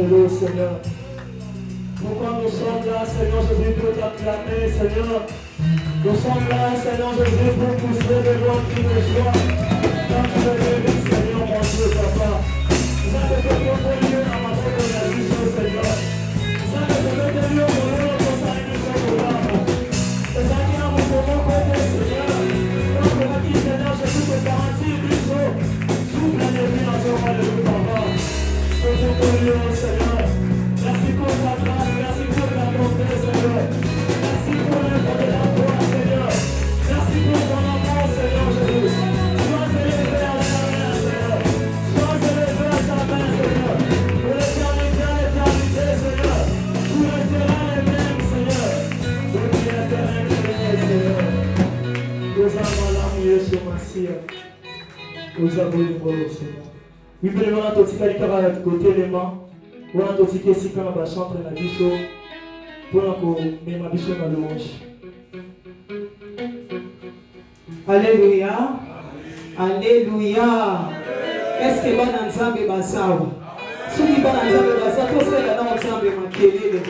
l'eau, Seigneur. Pourquoi nous sommes là, Seigneur Jésus, pour t'acclamer, Seigneur. Nous sommes là, Seigneur Jésus, pour pousser des lois qui nous joie. Quand tu le mérites, Seigneur, mon Dieu, Papa. Nous avons fait notre lieu à ma tête de la vie, Seigneur. Nous avons fait notre lieu au nom de sa émission de l'âme. Et ça qui a mon moment côté, Seigneur. Donc, on a dit, Seigneur Jésus, te garantir, Bisou. Souffle la définition, alléluia, Papa. Pour notre lieu, Seigneur. Merci pour ta grâce, merci pour ta bonté, Seigneur. Merci pour l'œuvre de la foi, Seigneur. Merci pour ton amour, Seigneur Jésus. Sois élevé à ta main, Seigneur. Sois élevé à ta main, Seigneur. Pour l'éternité, Seigneur. Tout restera les mêmes, Seigneur. Depuis l'éternité, Seigneur. Nous avons l'amour sur ma sire. Nous avons le bon, Seigneur. Oui, mais nous avons tout à côté des mains. On a tout ce qui va chanter la bicho pour que même la bicho na louange. Alléluia. Alléluia. Est-ce que bana nzambe basawa? Soki bana nzambe basawa, to sela na nzambe makelele.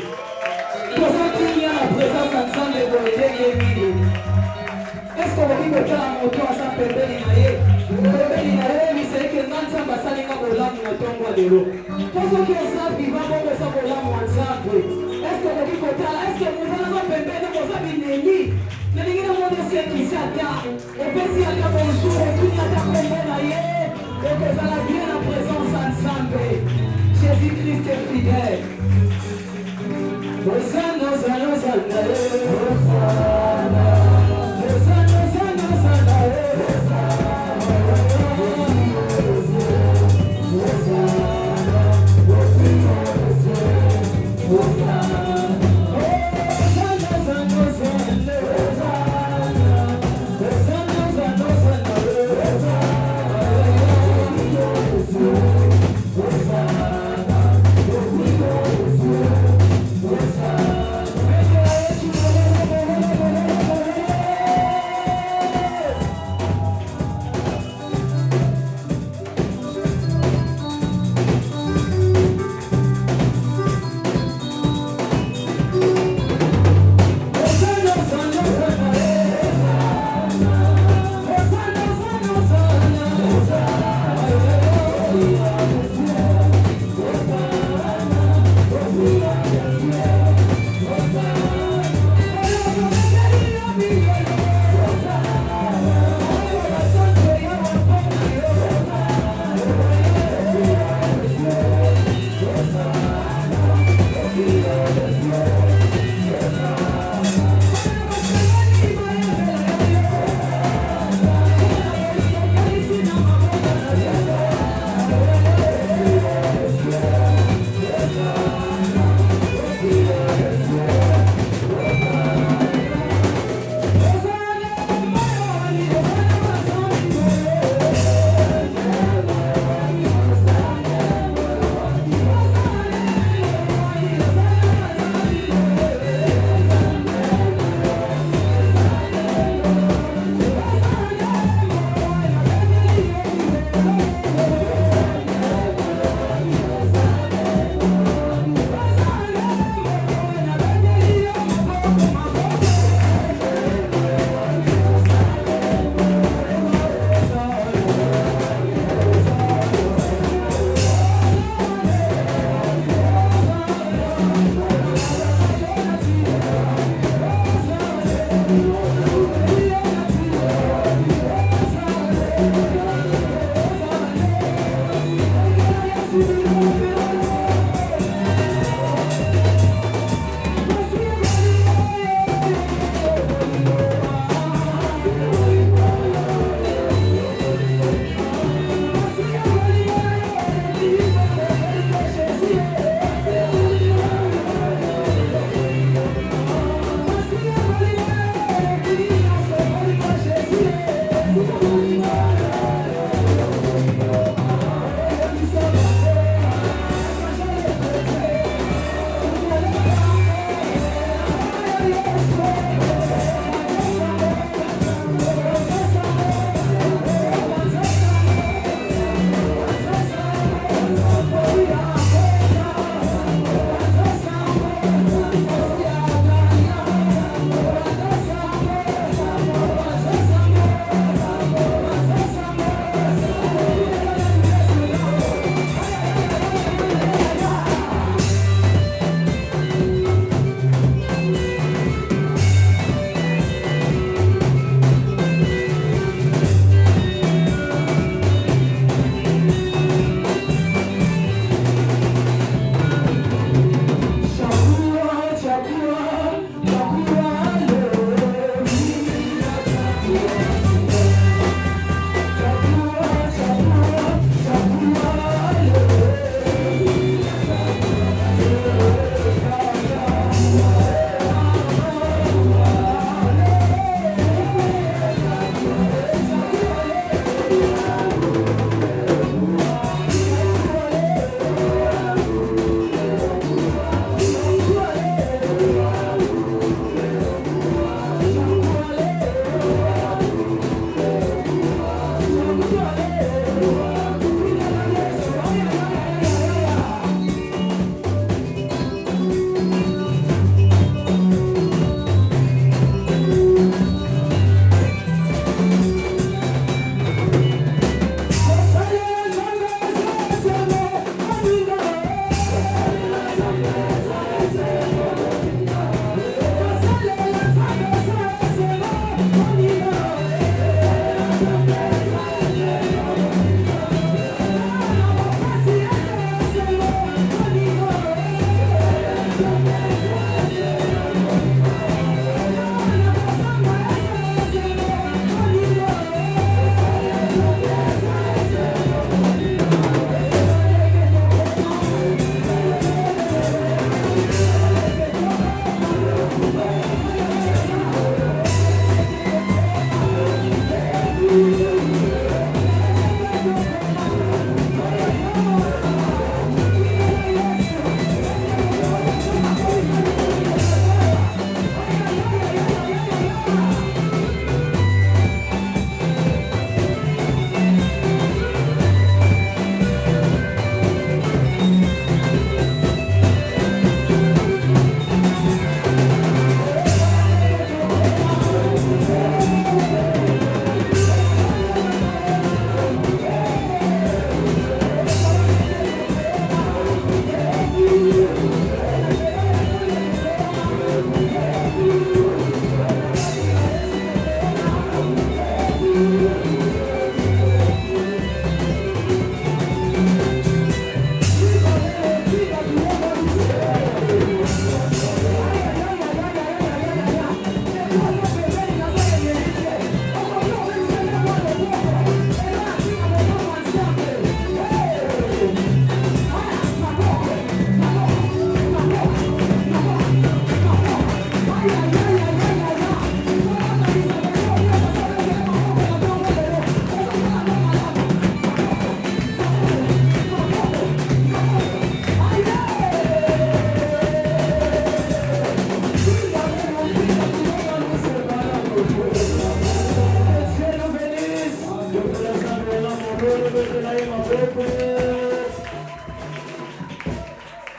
Toza kinya na présence ya nzambe boyele nini. Est-ce que vous pouvez faire un moto à sa pembeni na ye? Pembeni na ye, mi seke nzambe basalinga bolamu na tongo lelo. Tozo ki oza vivant bongo sa bolamu wa nzambe. Est-ce que vous pouvez faire? Est-ce que vous allez pas pembeni boza bineni? Nelingi na moto sekisi ata. Opesi ata bonjour, otuni ata kombo na ye. Et que ça la bien la présence ensemble. Jésus-Christ est fidèle. Hosanna, Hosanna, Hosanna, Hosanna. Hosanna, Hosanna, Hosanna, Hosanna,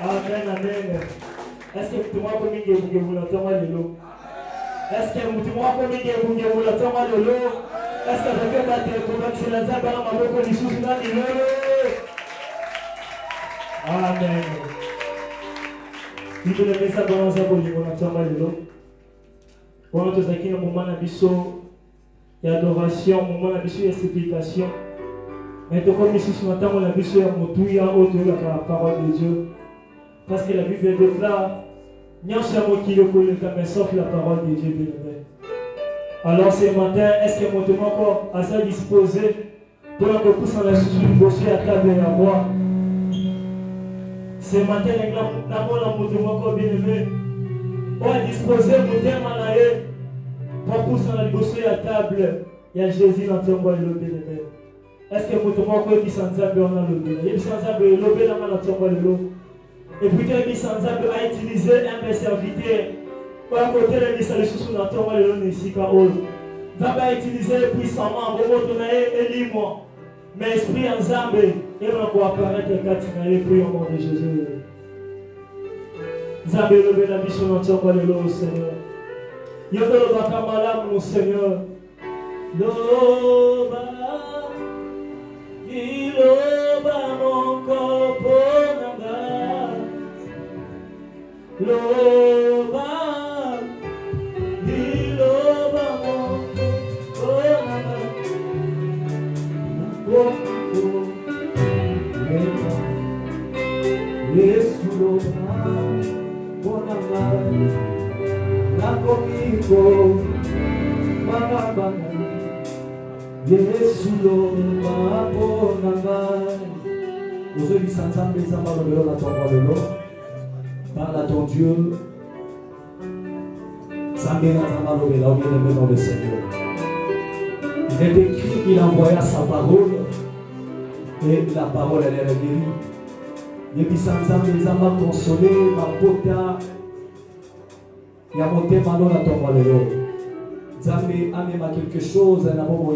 Amen, amen. Est-ce que tu m'as commis que vous l'entendez de l'eau? Est-ce que tu m'as commis que vous l'entendez de l'eau? Est-ce que quelqu'un va te convaincre la zaba dans ma boca du sous-sudan de l'eau? Amen. Il veut le message dans la zaba de l'eau. Quand nous sommes dans un moment d'adoration, un moment d'explication. Mais comme ici ce matin, on a vu sur Motouya autour de la parole de Dieu. Parce que la Bible déclare, n'y a jamais qui le connaît, mais sauf la parole de Dieu bien-aimé. Alors ce matin, est-ce que mon encore assez disposé pour que vous puissiez la suite bosser à table et à boire? Ce matin, l'amour la montre encore bien-aimé. On a disposé mon thème à la haie pour pousser la bosser à table. Il y a Jésus dans ton bois de l'eau bien-aimé. Est-ce que vous avez dit sans zab on a l'eau? Il y a sans zab l'eau dans ton bois de l'eau. Et puis il dit sans zab a utilisé un serviteur. Pour à côté de l'Église, le sous dans ton bois de l'eau ici car on va utiliser puissamment pour votre et lis-moi. Mais esprit en zambé et on va apparaître quand il prie au nom de Jésus. Zambé le la mission dans ton bois de l'eau Seigneur. Il y a le bakamala mon Seigneur. Loba Iloba mon corpo nanga Loba Iloba mon corpo nanga Yesu loba bonanga Nakomiko Bangabanga Yesu loba bonanga. Aujourd'hui, Sanzambe Zamba Lobelo la tombe de l'eau. Parle à ton Dieu. Zambé Zamba Lobelo, bien-aimé dans le Seigneur. Il est écrit, il envoya sa parole et la parole elle est guérie. Depuis Sanzambe Zamba consolé, ma pota, il y a monté Mano la tombe de l'eau. Zambé amène quelque chose à la moment où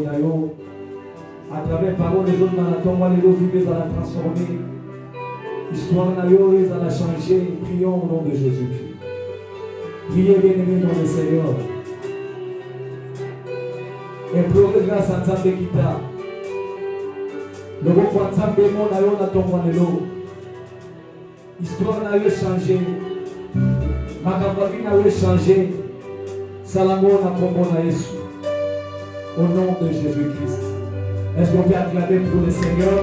à travers parole des autres dans la tombe de l'eau, vivez à la transformer. Histoire nayo, ils allont changer. Prions au nom de Jésus-Christ. Priez bien-aimés dans le Seigneur. Implorez grâce à Nzambe Kita. Le bon point Nzambe mon nayo na tombe de l'eau. Histoire nayo changer. Makambaki nayo changer. Salamo na kombo na Yesu. Au nom de Jésus-Christ. Est-ce qu'on peut acclamer pour le Seigneur?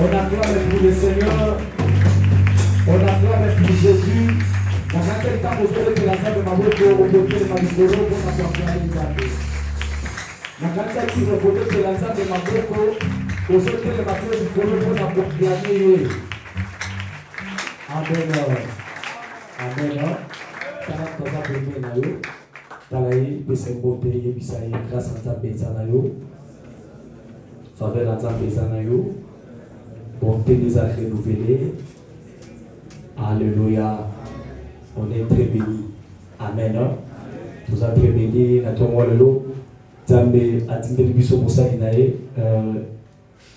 On acclame pour le Seigneur. On acclame pour Jésus. On a quel temps vous avez que la salle de ma voix pour reporter ma vidéo pour m'apporter les amis. Ma canne qui reporte que la salle de ma voix pour aux autres les matins du polo pour m'apporter les amis. Amen. Amen. Quand on a besoin de nous, Talaï, Bessembote, Yebisaï, grâce à ta Bezanayo, faveur à ta Bezanayo, bonté des actes renouvelés. Alléluia. On est très bénis. Amen. Nous sommes très bénis. Nous sommes le lot. Zambé a dit que nous sommes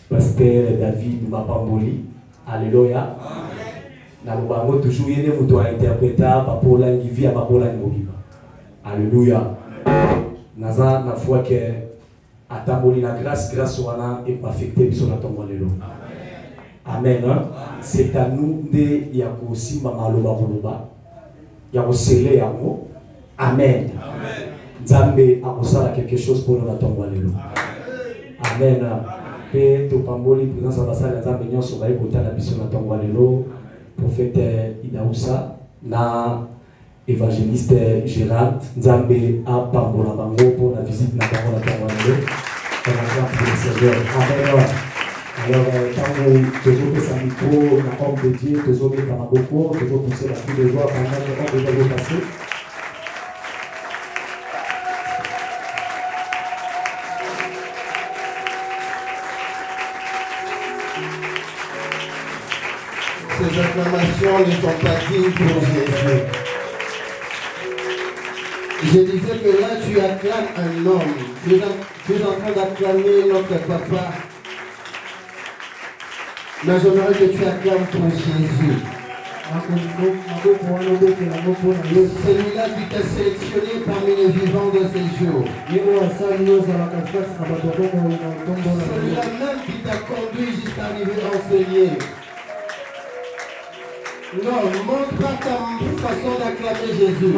Pasteur David Mapamboli. Alléluia. Nous avons toujours interprété Papola Ngivi à Papola Ngiviba. Alléluia. Nous avons la foi que Atamoli la grâce wana et affecté sur la tombe de l'eau. Amen. C'est à nous de Yakosi Mamaloba Boloba. Yakosele Yamo. Amen. Nzambe akosala quelque chose pour la tombe de l'eau. Amen. Pe to pamboli présence à basala Nzambe nyonso ba ekota na biso na tombe de l'eau. Prophète Idaoussa na évangéliste Gérard Nzambe a pambola bango pour la visite na bango la tombe de l'eau. On a pour le Seigneur. Amen. Alors, quand nous faisons sa micro, la homme de Dieu, nous avons mis dans beaucoup, nous avons poussé la pluie de joie pendant que l'homme de Dieu passé. Ces acclamations ne sont pas dignes pour Jésus. Je disais que là, tu acclames un homme. Tu es en train d'acclamer notre papa. Mais j'aimerais que tu acclames pour Jésus. Celui-là qui t'a sélectionné parmi les vivants de ces jours. Celui-là même qui t'a conduit jusqu'à arriver à enseigner. Non, montre pas ta façon d'acclamer Jésus.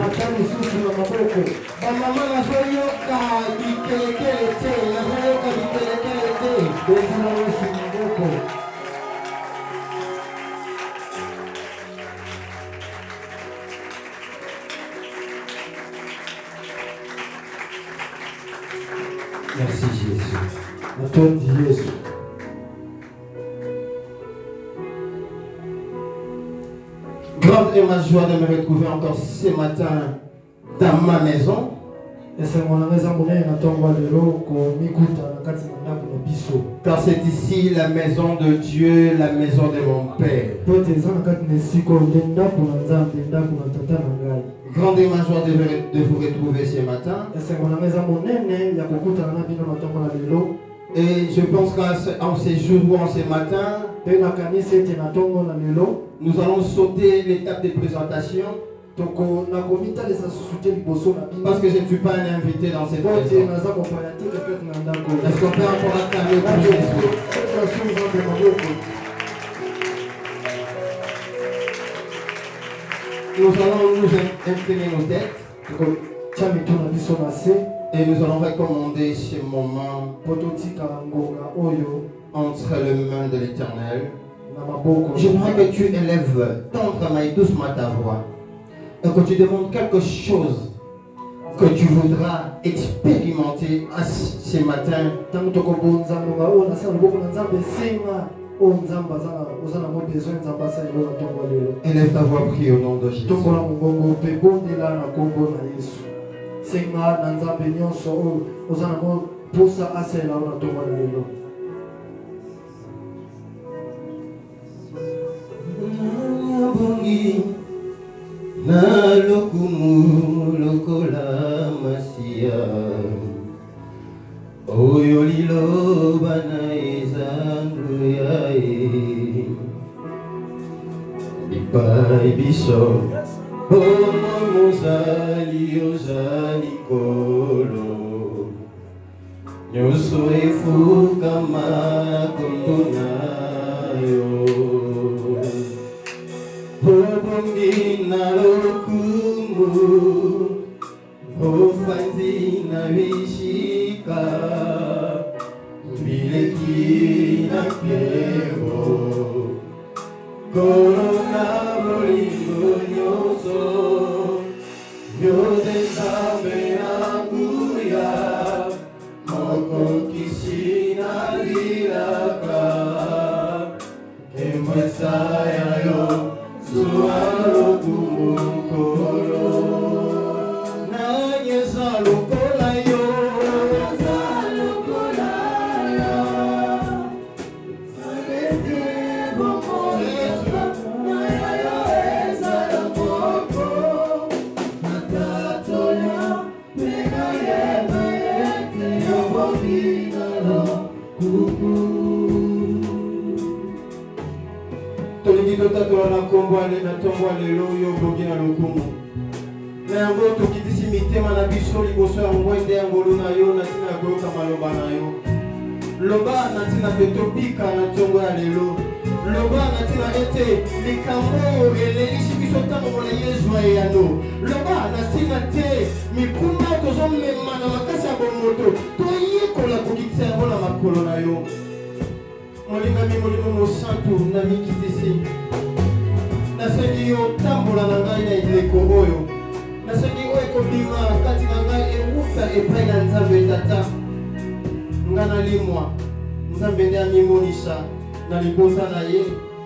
Maman n'a pas eu merci Jésus. Grande est ma joie de me retrouver encore ce matin dans ma maison. Car c'est ici la maison de Dieu, la maison de mon Père. Grande est ma joie de vous retrouver ce matin. Et je pense qu'en ces jours ou en ce matin, nous allons sauter l'étape de présentation. Parce que je ne suis pas un invité dans cette maison. Est-ce qu'on peut encore acclamer pour Jésus? Nous allons nous incliner nos têtes. Et nous allons recommander ce moment entre les mains de l'Éternel. J'aimerais que tu élèves tendrement et doucement ta voix. Et que tu demandes quelque chose que tu voudras expérimenter ce matin. Élève ta voix, prie au nom de Jésus. Na lokumu lokola masia oyo liloba na ezangu yae bipai biso omo mozali ozali kolo nyonso efukama kombo na yo obongi na lokumu ofanzi na bishika bileki na pievo korona bolingo nyonso nyose nzambe anguya mokokisi na lilaka emwesaya yo sualo kumukolo na nyesa lokola yo sabete bomoleso na yo ezala moko matatola pena yema yete yobobinalo kuku tolingi totatola na nkombo na ntongo ya lelo oyo obongi na lokumu na yango tokitisi mitema na biso liboso ya ngwende ya ngolu na yo na ntina ya koyoka maloba na yo loba na ntina mpe tobika na ntongo ya lelo loba na ntina ete likambo elelisi biso ntango molai ezwa eyano loba na ntina te mikunda tozomema na makasi ya bomoto toyekola kokitisa yango na makolo na yo molingami molimo mosantu na mikitisi nasengi yo tambola na ngai na eleko oyo nasengi oyo ekobima kati na ngai ewuta epai na nzambe tata nga nalimwa nzambe nde amimonisa na libota na ye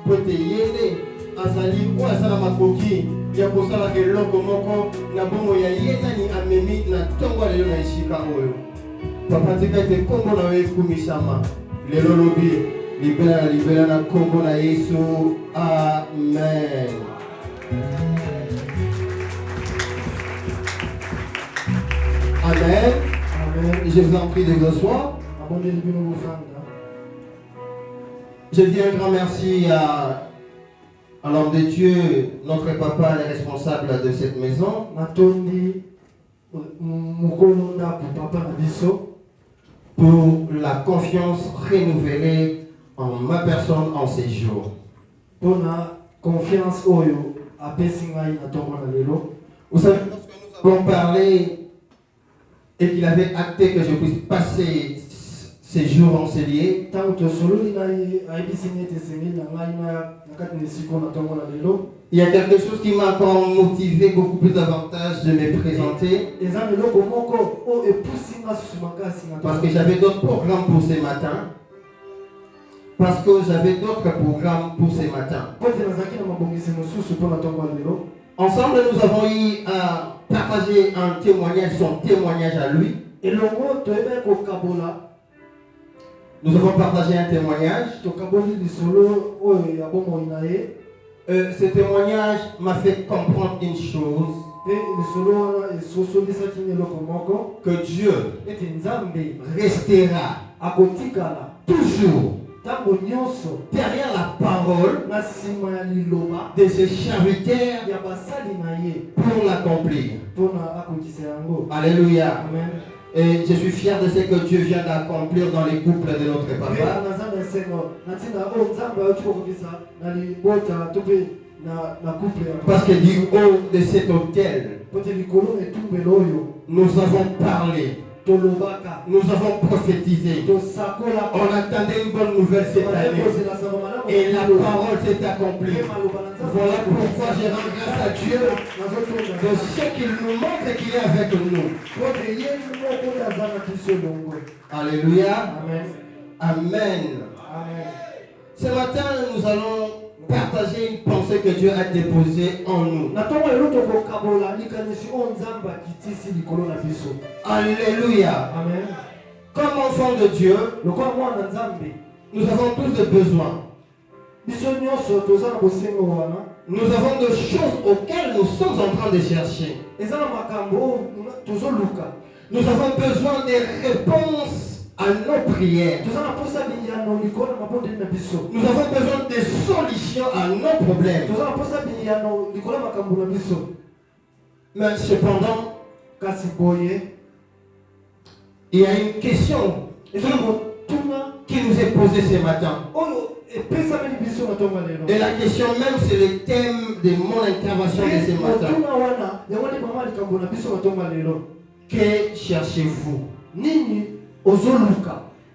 po ete ye nde azali oyo asala makoki ya kosalaka eloko moko na bongo ya ye nani amemi na ntongo ya lelo na esika oyo papa tika ete nkombo na yo ekumisama lelo lobi libela na nkombo na Yesu. Amen. Amen. Amen. Je vous en prie de vous asseoir. Je dis un grand merci à l'homme de Dieu, notre papa, le responsable de cette maison. Natondi mukolo ndako papa na biso Pour la confiance renouvelée en ma personne en ces jours. mpona confiance oyo apesi ngai na ntongo na lelo. Vous savez, lorsque nous avons parlé et qu'il avait acté que je puisse passer ces jours enseigner, Ntango tosololi na ye ayebisi ngai ete esengeli na ngai na kati na esiko na ntongo na lelo. il y a quelque chose qui m'a encore motivé beaucoup plus davantage de me présenter. Eza eloko moko oyo epusi nga susu makasi na Parce que j'avais d'autres programmes pour ce matin. Parce que j'avais d'autres programmes pour ce matin. po ete nazalaki na mabongisi mosusu mpo na ntongo ya lelo. Ensemble, nous avons eu à partager un témoignage, son témoignage à lui. Elongo toyebaki kokabola, Nous avons partagé un témoignage. tokaboli lisolo oyo ya bomoi na ye. Ce témoignage m'a fait comprendre une chose, Mpe lisolo wana esosolisaki nga eloko moko que Dieu ete Nzambe restera akotikala toujours ntango nyonso derrière la parole na nsima ya liloba de ses serviteurs ya basali na ye pour l'accomplir. mpona akokisa yango. Alléluia. Amen. Et je suis fier de ce que Dieu vient d'accomplir dans les couples de notre Mpe papa. naza na esengo na ntina oyo Nzambe ayoki kokokisa na libota to mpe na couple ya Parce que du haut de cet autel, po te likolo etumbelo oyo nous avons parlé, tolobaka nous avons prophétisé. tosakolaka On attendait une bonne nouvelle cette année. Et la parole s'est accomplie. Voilà pourquoi je rends grâce à Dieu de ce qu'il nous montre et qu'il est avec nous. Alléluia. Amen. Amen. Amen. Ce matin, nous allons partager une pensée que Dieu a déposée en nous. Alléluia. Amen. Comme enfants de Dieu, nous avons tous des besoins. Nous avons des choses auxquelles nous sommes en train de chercher. Nous avons besoin des réponses à nos prières. Nous avons besoin des solutions à nos problèmes. Mais cependant, il y a une question qui nous est posée ce matin. Et la question même, c'est le thème de mon intervention de ce matin. Que cherchez-vous?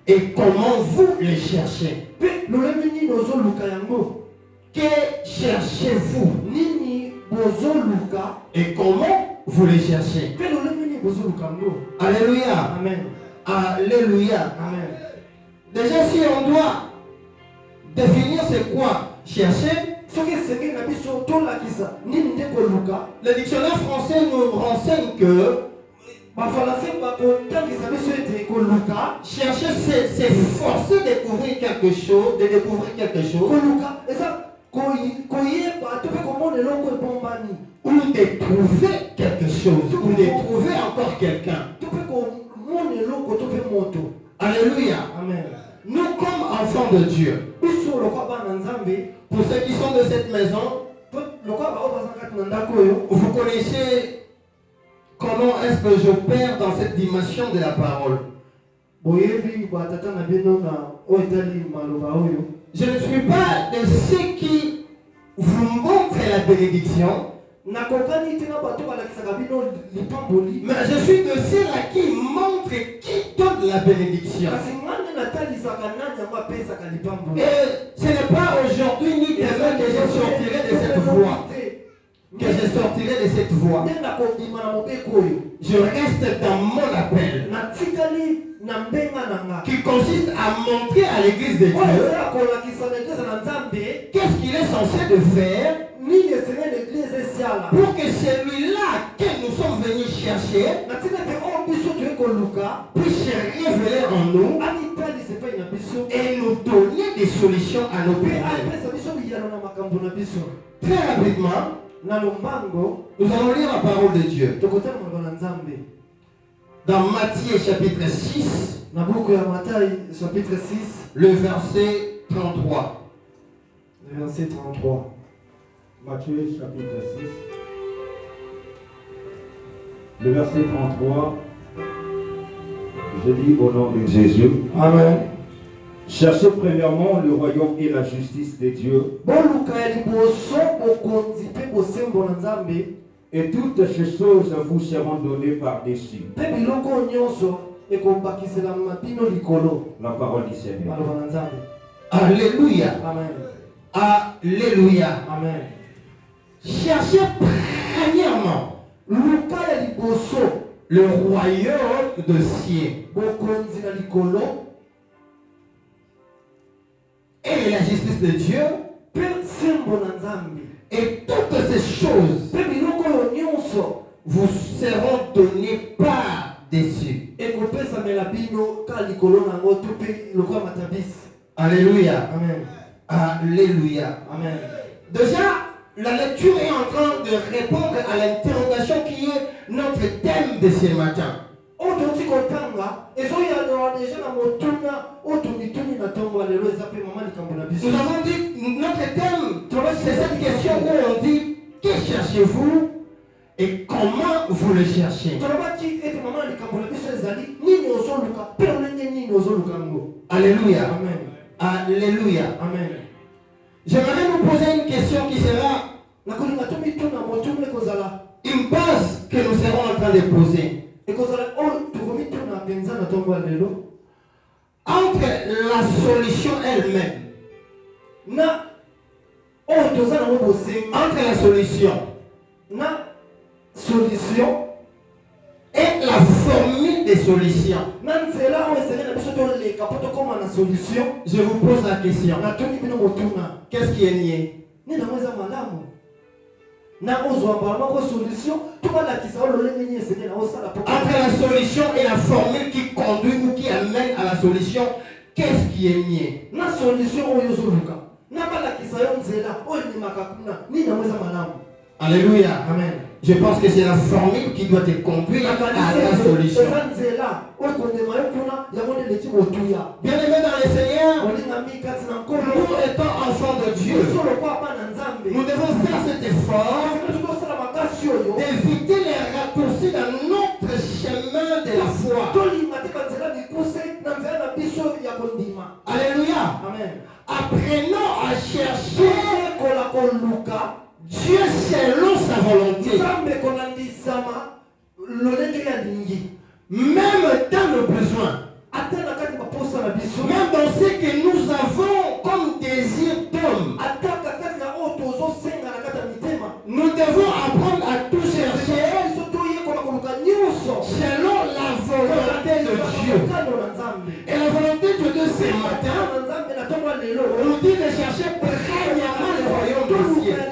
Et comment vous les cherchez? Que cherchez-vous? Et comment vous les cherchez? Alléluia. Amen. Alléluia. Amen. Déjà, si on doit définir c'est quoi chercher, le dictionnaire français nous renseigne que chercher, c'est forcer de découvrir quelque chose, ou de trouver quelque chose, ou de trouver encore quelqu'un. Alléluia. Amen. Nous, comme enfants de Dieu, pour ceux qui sont de cette maison, vous connaissez comment est-ce que j'opère dans cette dimension de la parole. Je ne suis pas de ceux qui vous montrent la bénédiction, mais je suis de ceux-là qui montrent qui donne la bénédiction. Et ce n'est pas aujourd'hui ni demain que je sortirai de cette voie. Que je sortirai de cette voie. Je reste dans mon appel, qui consiste à montrer à l'église de Dieu qu'est-ce qu'il est censé de faire pour que celui-là que nous sommes venus chercher puisse se révéler en nous et nous donner des solutions à nos problèmes. Très rapidement, nous allons lire la parole de Dieu. Dans Matthieu chapitre 6, chapitre 6, le verset 33. Le verset 33. Matthieu chapitre 6. Le verset 33. Je dis au nom de Jésus. Amen. Cherchez premièrement le royaume et la justice de Dieu. Et toutes ces choses vous seront données par-dessus. La parole du Seigneur. Alléluia. Amen. Alléluia. Amen. Cherchez premièrement le royaume de ciel et la justice de Dieu, et toutes ces choses vous seront données par-dessus. Alléluia. Amen. Alléluia. Amen. Déjà, la lecture est en train de répondre à l'interrogation qui est notre thème de ce matin. Nous avons dit, notre thème, c'est cette question où on dit, que cherchez-vous et comment vous le cherchez? Alléluia. Amen. Alléluia. Amen. J'aimerais vous poser une question qui sera une base que nous serons en train de poser. Entre la solution elle-même, entre la solution et la formule des solutions, je vous pose la question. Qu'est-ce qui est nié? Entre la solution et la formule qui conduit ou qui amène à la solution, qu'est-ce qui est nié? Alléluia. Amen. Je pense que c'est la formule qui doit te conduire à la solution. Bien aimé dans le Seigneur, nous étant enfants de Dieu, nous devons faire cet effort d'éviter les raccourcis dans notre chemin de la foi. Alléluia. Amen. Apprenons à chercher Dieu selon sa volonté. Même dans nos besoins. Même dans ce que nous avons comme désir d'homme. Nous devons apprendre à tout chercher selon la volonté de Dieu. Et la volonté de Dieu ce matin nous dit de chercher premièrement le royaume de ciel.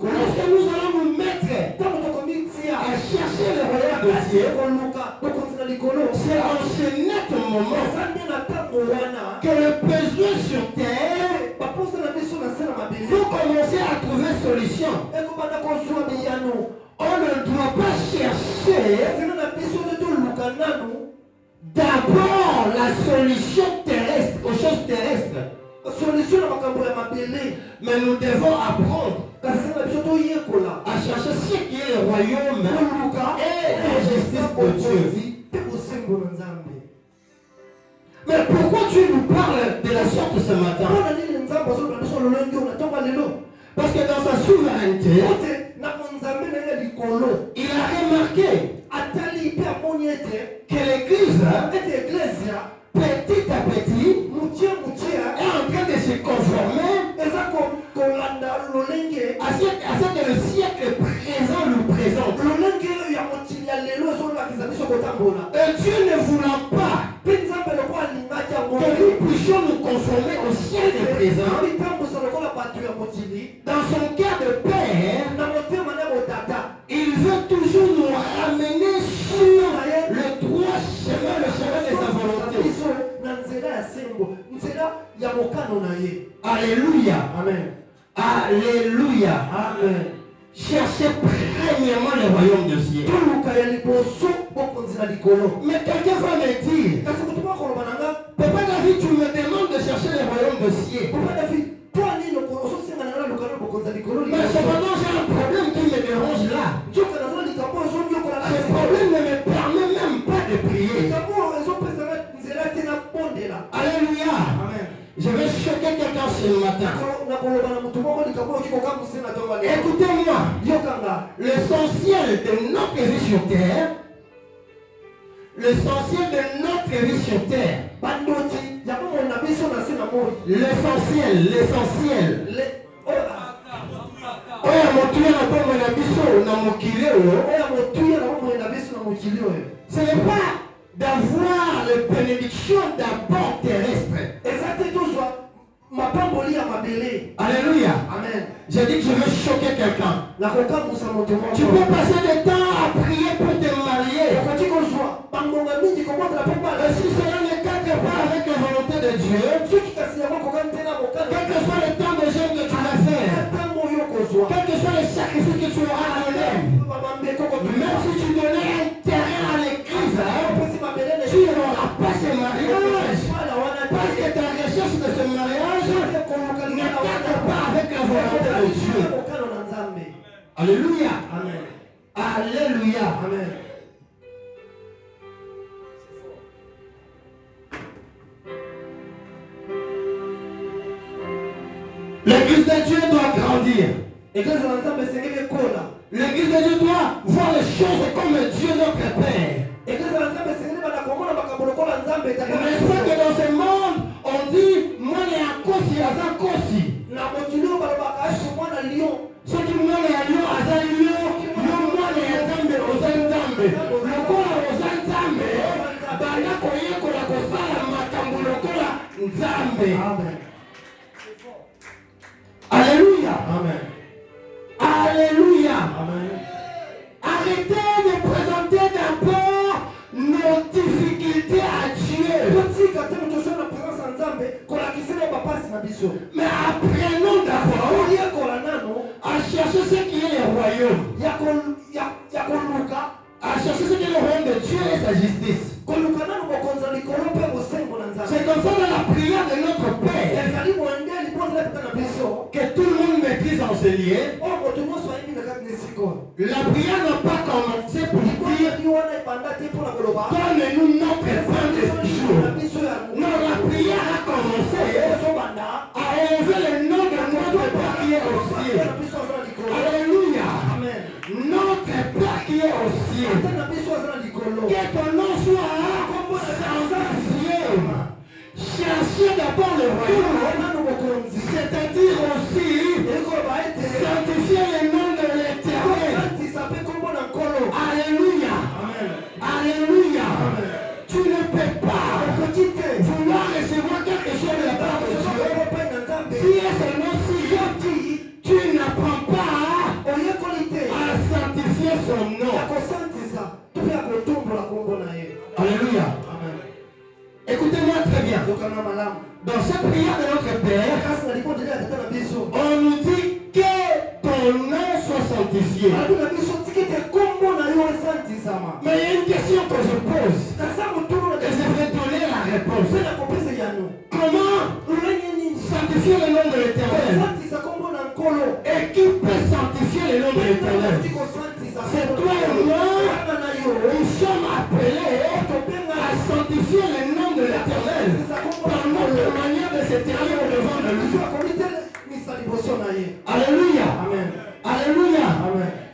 Lorsque nous allons nous mettre à chercher le royaume de ciel, c'est en ce net moment que le besoin sur terre faut commencer à trouver solution. On ne doit pas chercher d'abord la solution terrestre, aux choses terrestres. Mais nous devons apprendre à chercher ce qui est le royaume et la justice de Dieu. Mais pourquoi Dieu nous parle de la sorte ce matin? Parce que dans sa souveraineté, il a remarqué que l'Église, petit à petit, est en train de se conformer à ce que le siècle présent nous présente. Et Dieu ne voulant pas que nous puissions nous conformer au siècle présent, dans son cœur de Père, il veut toujours nous ramener sur le droit chemin, le chemin de sa volonté. Alléluia. Amen. Alléluia. Amen. Cherchez premièrement le royaume de ciel. Mais quelqu'un va me dire, Papa David, tu me demandes de chercher le royaume Mais cependant, j'ai un problème qui me dérange là. Ce problème ne me permet même pas de prier. Alléluia. Amen. Je vais choquer quelqu'un ce matin. Écoutez-moi. L'essentiel de notre vie sur terre, l'essentiel, oya motuya na bongo na biso na mokili oyo, ce n'est pas d'avoir les bénédictions d'abord terrestres. Alléluia. Amen. J'ai dit que je veux choquer quelqu'un. Tu peux passer du temps à prier pour te marier. Et si cela ne cadre pas avec la volonté de Dieu, quel que soit le temps de jeûne que tu vas faire, quel que soit le sacrifice que tu auras à donner, même si tu donnais un terrain à l'église, tu n'auras pas ce mariage. Parce que ta recherche de ce mariage ne cadre pas avec la volonté de Dieu. Alléluia. Amen. Alléluia. Amen. L'église de Dieu doit grandir. L'église de Dieu doit voir les choses comme Dieu notre Père. N'est-ce pas que dans ce monde, on dit, moi les akosi, aza kosi. Ce qui moi les lion, aza lion, moi les nzambe, oza nzambe. Lokola oza nzambe, banda koyekola kosala makambo lokola nzambe. Alléluia. Amen. Alléluia. Amen. Arrêtez de présenter d'abord nos difficultés à Dieu. Mais apprenons d'abord à chercher ce qui est le royaume. À chercher ce qui est le royaume de Dieu et sa justice. C'est comme ça dans la prière de notre Père que tout le monde maîtrise en ce lieu. La prière n'a pas commencé pour dire donne-nous notre pain de ce jour. Non, la prière a commencé à élever le nom de notre Père qui est au ciel. Alléluia. Notre Père qui est au ciel. Que ton nom soit sanctifié. Cherchez d'abord le royaume. C'est-à-dire aussi sanctifier le nom de l'Éternel. Alléluia. Alléluia. Tu ne peux pas vouloir recevoir quelque chose de la part de Dieu. Si est seulement si tu n'apprends pas à sanctifier son nom. Alléluia. Écoutez-moi très bien. Dans cette prière de notre Père, on nous dit que ton nom soit sanctifié. Mais il y a une question que je pose. Et je vais donner la réponse. Comment sanctifier le nom de l'Éternel? Et qui peut sanctifier le nom de l'Éternel? C'est toi et moi. Nous sommes appelés à sanctifier le nom de l'Éternel par notre manière de se tenir au devant de lui. Alléluia. Alléluia.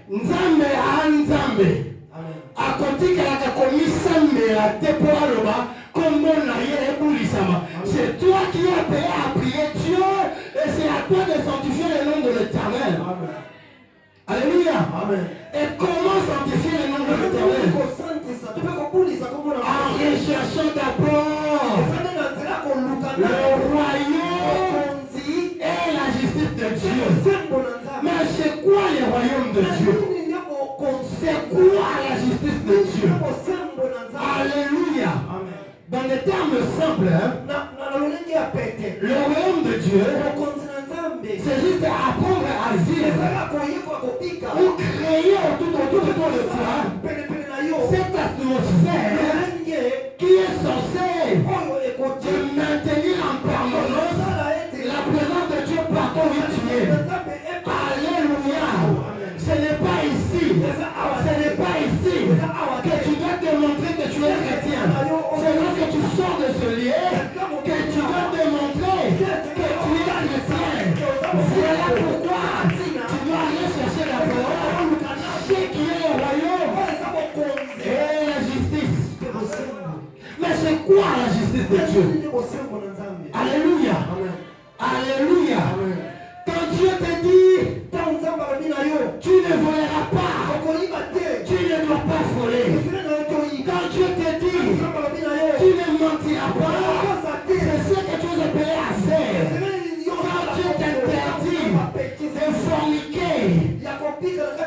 Nzambe a nzambe. Akotikalaka komisambela te po aloba kombo na ye ebulisama. C'est toi qui as payé à prier Dieu et c'est à toi de sanctifier le nom de l'Éternel. Alléluia. Et comment sanctifier le nom de l'Éternel? En recherchant d'abord le royaume et la justice de Dieu. Mais c'est quoi le royaume de Dieu? C'est quoi la justice de Dieu? Alléluia. Dans des termes simples, le royaume de Dieu, c'est juste apprendre à vivre ou créer autour de toi cette atmosphère qui est censée te maintenir en permanence la présence de Dieu partout où tu es. Dieu. Alléluia. Alléluia. Quand Dieu te dit, tu ne voleras pas, tu ne dois pas voler. Quand Dieu te dit, tu ne mentiras pas, c'est ce que tu es appelé à faire. Quand Dieu t'interdit de forniquer,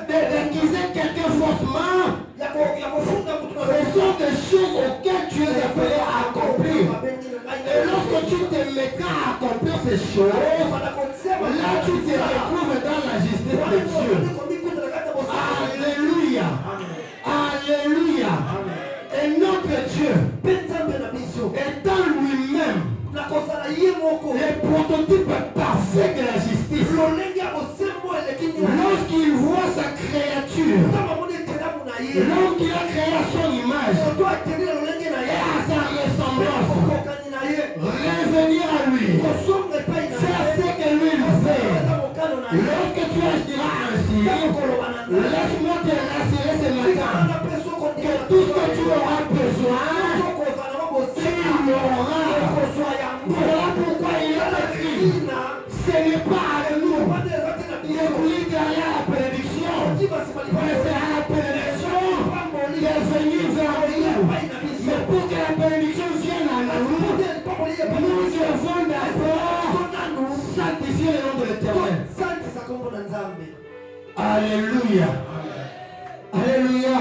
d'accuser quelqu'un faussement, ce sont des choses auxquelles tu es appelé à accomplir. Et lorsque tu te mettras à accomplir ces choses, là tu te retrouves dans la justice de Dieu. Alléluia. Alléluia. Et notre Dieu, étant lui-même le prototype parfait de la justice, lorsqu'il voit sa créature, l'homme qu'il a créé à son image et à sa ressemblance, revenir à lui, faire ce que lui fait. Lorsque tu agiras ainsi, laisse-moi te rassurer ce matin que tout ce que tu auras besoin, tu l'auras. Voilà pourquoi il est écrit, ce n'est pas à nous de courir derrière la prédiction, mais c'est à la prédiction de venir vers nous. Mais pour que la bénédiction vienne à nous, nous devons d'abord sanctifier le nom de l'Éternel. Alléluia. Alléluia.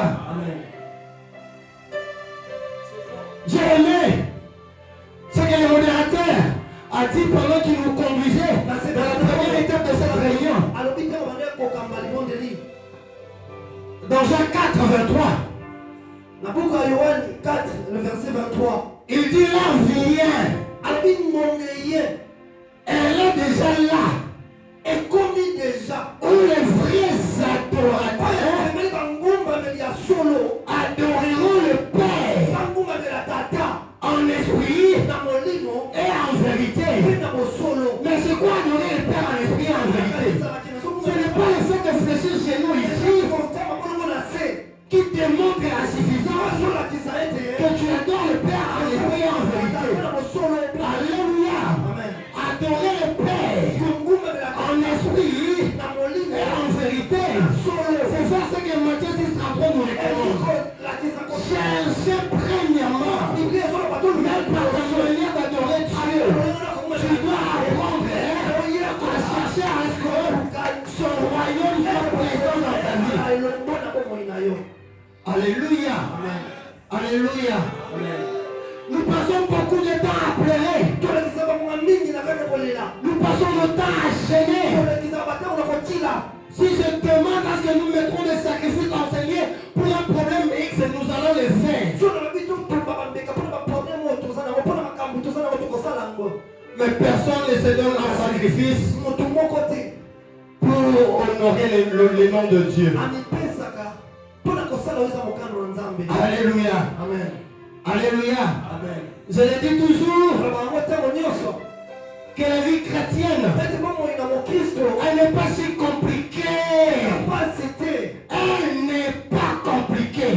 J'ai aimé ce que le modérateur a dit pendant qu'il nous conduisait dans la première étape de cette réunion. Dans Jean 4, 23. Le verset 23. Il dit là vient. Elle est déjà là. Et commis déjà. Où les vrais adorateurs adoreront le Père en esprit et en vérité. Mais c'est quoi adorer le Père en esprit et en vérité? Ce n'est pas le fait de fléchir chez nous ici qui démontre la suffisance que tu adores le Père en esprit et en vérité. Alléluia. Adorer le Père en esprit et en vérité. C'est ça ce que Matthieu 6:33 nous recommande. Cherchez premièrement, même par ta manière d'adorer Dieu, tu dois apprendre à chercher à ce que son royaume soit présent dans ta vie. Alléluia. Alléluia. Nous passons beaucoup de temps à pleurer. Nous passons le temps à gêner. Si je demande à ce que nous mettrons des sacrifices enseignés pour un problème X, nous allons le faire. Mais personne ne se donne un sacrifice pour honorer le nom de Dieu. Alléluia. Amen. Alléluia. Amen. Je le dis toujours que la vie chrétienne, elle n'est pas si compliquée. Elle n'est pas compliquée.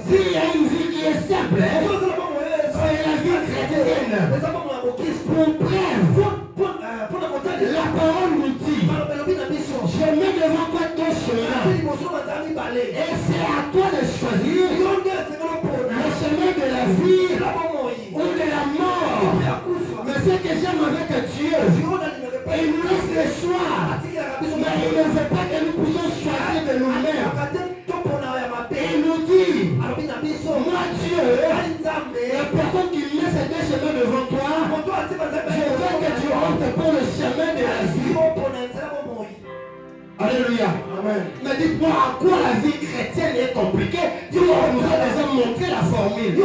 S'il y a une vie qui est simple, c'est la vie chrétienne. Pour preuve, la parole nous dit, je mets devant toi ton chemin. Et c'est à toi de choisir le chemin de la vie ou de la mort. Mais ce que j'aime avec Dieu, il nous laisse le choix. Mais il ne veut pas que nous puissions choisir de nous-mêmes. Il nous dit, moi Dieu, la personne qui met ces deux chemins devant toi, je veux que tu rentres pour le chemin de la vie. Alléluia. Amen. Mais dites-moi en quoi la vie chrétienne est compliquée. Dieu nous a déjà montré la formule.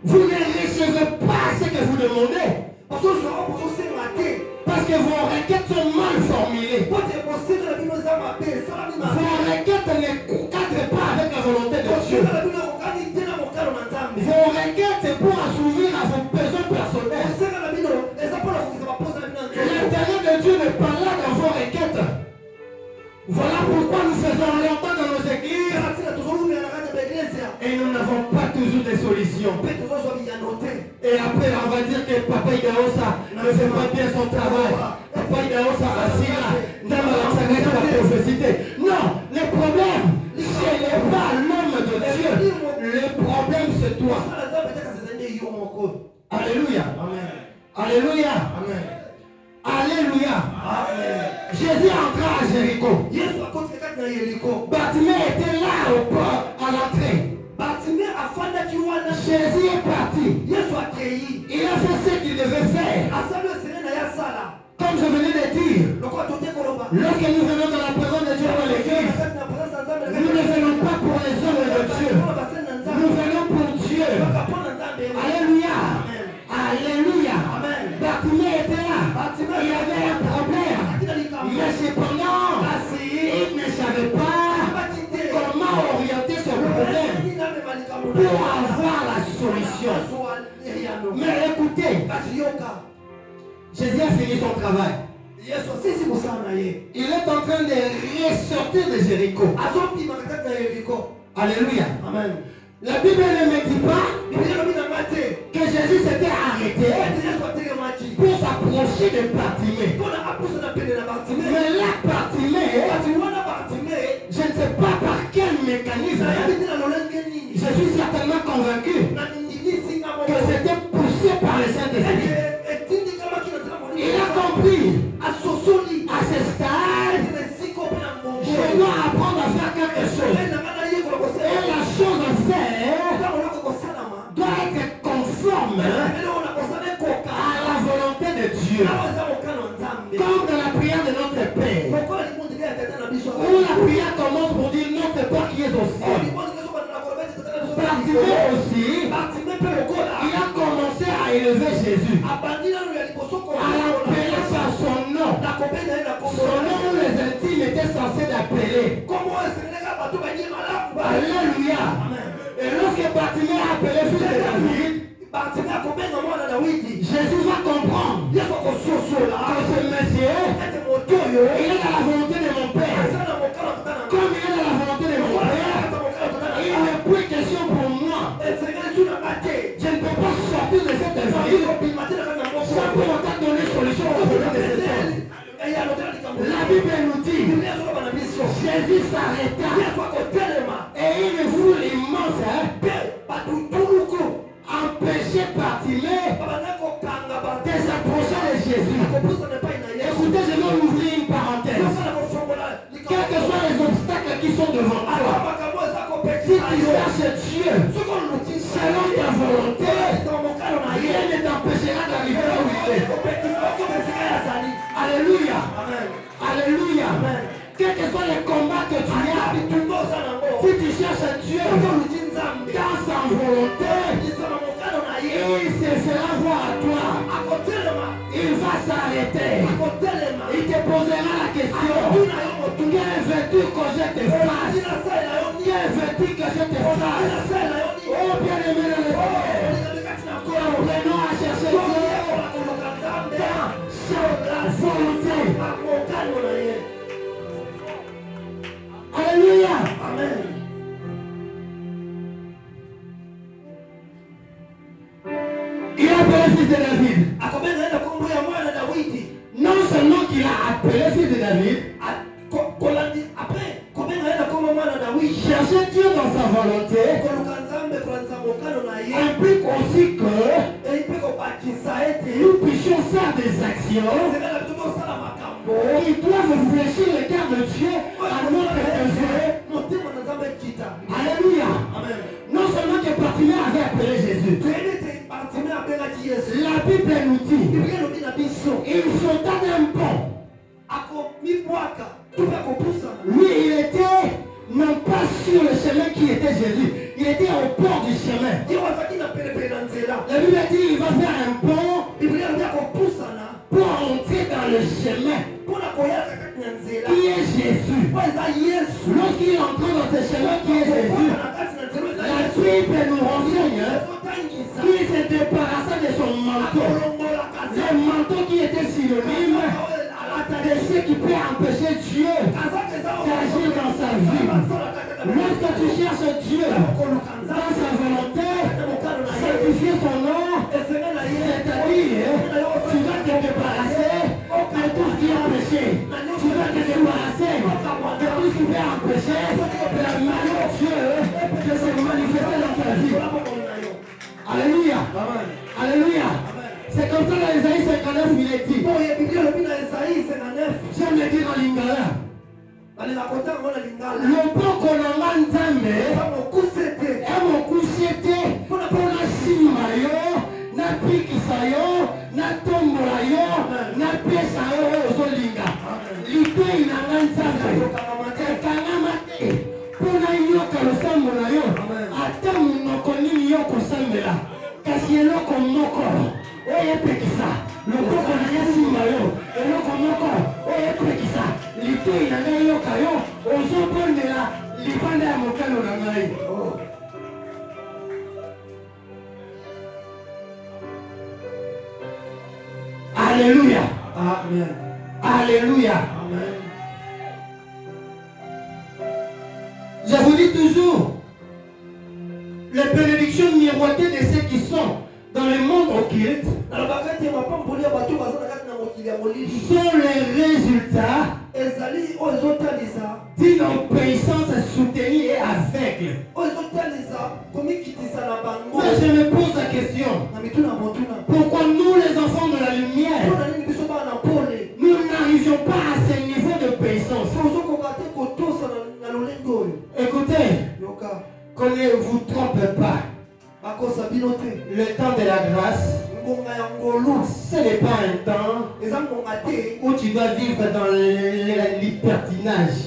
Vous ne recevez pas ce que vous demandez. Parce que vos requêtes sont mal formulées. Vos requêtes ne cadrent pas avec la volonté de Dieu. Vos requêtes c'est pour assouvir à vos besoins personnels. L'intérêt de Dieu n'est pas là dans vos requêtes. Voilà pourquoi nous faisons longtemps dans nos églises Daosa ne fait pas bien son travail. Papa Daosa Asila, la prophétie. Non, le problème, ce n'est pas l'homme de Dieu. Le problème, c'est toi. Alléluia. Amen. Alléluia. Amen. Alléluia. Amen. Jésus entra à Jéricho. Yesu akotika na Yeriko. Bartimée était là au port, à l'entrée. Bartimée afanda kiwana. Jésus est parti. Yesu akei. Il a fait ce qu'il devait faire. Asabe sene na ya sala. Comme je venais de dire, lorsque nous venons dans la présence de Dieu dans l'église, nous ne venons pas pour les hommes de Dieu. Nous venons pour Dieu. Alléluia. Alléluia. Bartimée était là. Il y avait un problème. Mais cependant, il ne savait pas comment orienter ce problème pour avoir la solution. Mais écoutez, Jésus a fini son travail. Il est en train de ressortir de Jéricho. Alléluia. Amen. La Bible ne me dit pas que Jésus s'était arrêté pour s'approcher de Bartimée. Mais là, Bartimée, je ne sais pas par quel mécanisme, je suis certainement convaincu que c'était poussé par le Saint-Esprit. Il a compris à ce stade, je dois apprendre à faire quelque chose. Et la chose à faire doit être conforme à la volonté de Dieu. Comme dans la prière de notre Père. Où la prière commence pour dire notre Père qui est au ciel. Bartimée aussi, il a commencé à élever Jésus. À l'appeler par son nom. Son nom où les intimes étaient censés l'appeler. Alléluia. Et lorsque Bartimée a appelé fils de David, Jésus va comprendre que ce monsieur, il est dans la volonté de mon Père. Comme il est dans la volonté de mon Père, il n'est plus question pour moi. Je ne peux pas sortir de cette vie sans pour autant donner solution au problème de cet homme. La Bible nous dit, Jésus s'arrêta et une foule immense empêchait Bartimée de s'approcher de Jésus. Écoutez, je vais ouvrir une parenthèse. Quels que soient les obstacles qui sont devant toi, si tu cherches Dieu selon ta volonté, rien ne t'empêchera d'arriver là où il est. Alléluia. Alléluia. Quels que soient les combats que tu as, si tu cherches Dieu dans sa volonté, il se fera voir à toi. Il va s'arrêter. Il te posera la question. Quel veux-tu que je te fasse? Quel veux-tu que je te fasse? Oh bien-aimé de l'Éternel, apprenons à chercher Dieu dans sa volonté. Alléluia. Amen. Il a appelé fils de David. Non seulement qu'il a appelé fils de David, chercher Dieu dans sa volonté implique aussi que nous puissions faire des actions qui doivent fléchir le cœur de Dieu à notre besoin. Alléluia. Non seulement que Bartimée avait appelé Jésus, la Bible nous dit, il sauta d'un pont. Lui, il était non pas sur le chemin qui était Jésus, il était au port du chemin. La Bible dit, il va faire un pont pour entrer dans le chemin qui est Jésus. Lorsqu'il entre dans ce chemin qui est Jésus, la Bible nous renseigne qu'il se débarrassa de son manteau. Le manteau qui était synonyme de ce qui peut empêcher Dieu d'agir dans sa vie. Lorsque tu cherches Dieu dans sa volonté, sanctifier son nom, C'est-à-dire, tu vas te débarrasser de tout ce qui est péché. Tu vas te débarrasser de tout ce qui peut empêcher la main de Dieu de se manifester dans ta vie. Alléluia. Alléluia. C'est comme ça dans Isaïe 59 il est dit. J'aime le dire en lingala. Loboko na nga Nzambe emokusete mpona nsima yo napikisa yo natombola yo napesa yo oyo ozolinga. Litoi na nga Nzambe ekangama te mpona yoka losambo na yo ata monoko nini yo kosambela kasi eloko moko oyo epekisa loboko na nga nsima yo eloko moko oyo epekisa litoi na ngai yoka yo ozobondela libanda ya mokano na ngai. Alléluia. Amen. Alléluia. Amen. Je vous dis toujours, les bénédictions miroitées de ceux qui sont dans le monde occulte sont les résultats d'une obéissance soutenue et aveugle. Moi je me pose la question, pourquoi nous les enfants de la lumière, nous n'arrivions pas à ce niveau d'obéissance? Écoutez, qu'on ne vous trompe pas. Le temps de la grâce, ce n'est pas un temps où tu dois vivre dans l'hypertinage.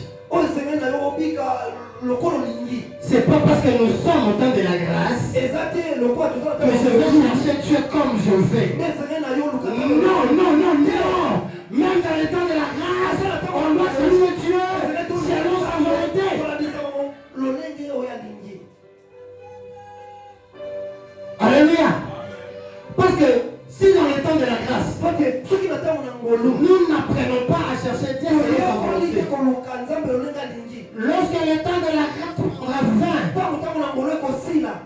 C'est pas parce que nous sommes au temps de la grâce que je vais chercher Dieu comme je veux. Non, non, non, non. Même dans le temps de la grâce, on doit chercher Dieu selon sa volonté. Alléluia. Parce que si dans le temps de la grâce, nous n'apprenons pas à chercher Dieu selon sa volonté, lorsque le temps de la grâce prendra fin,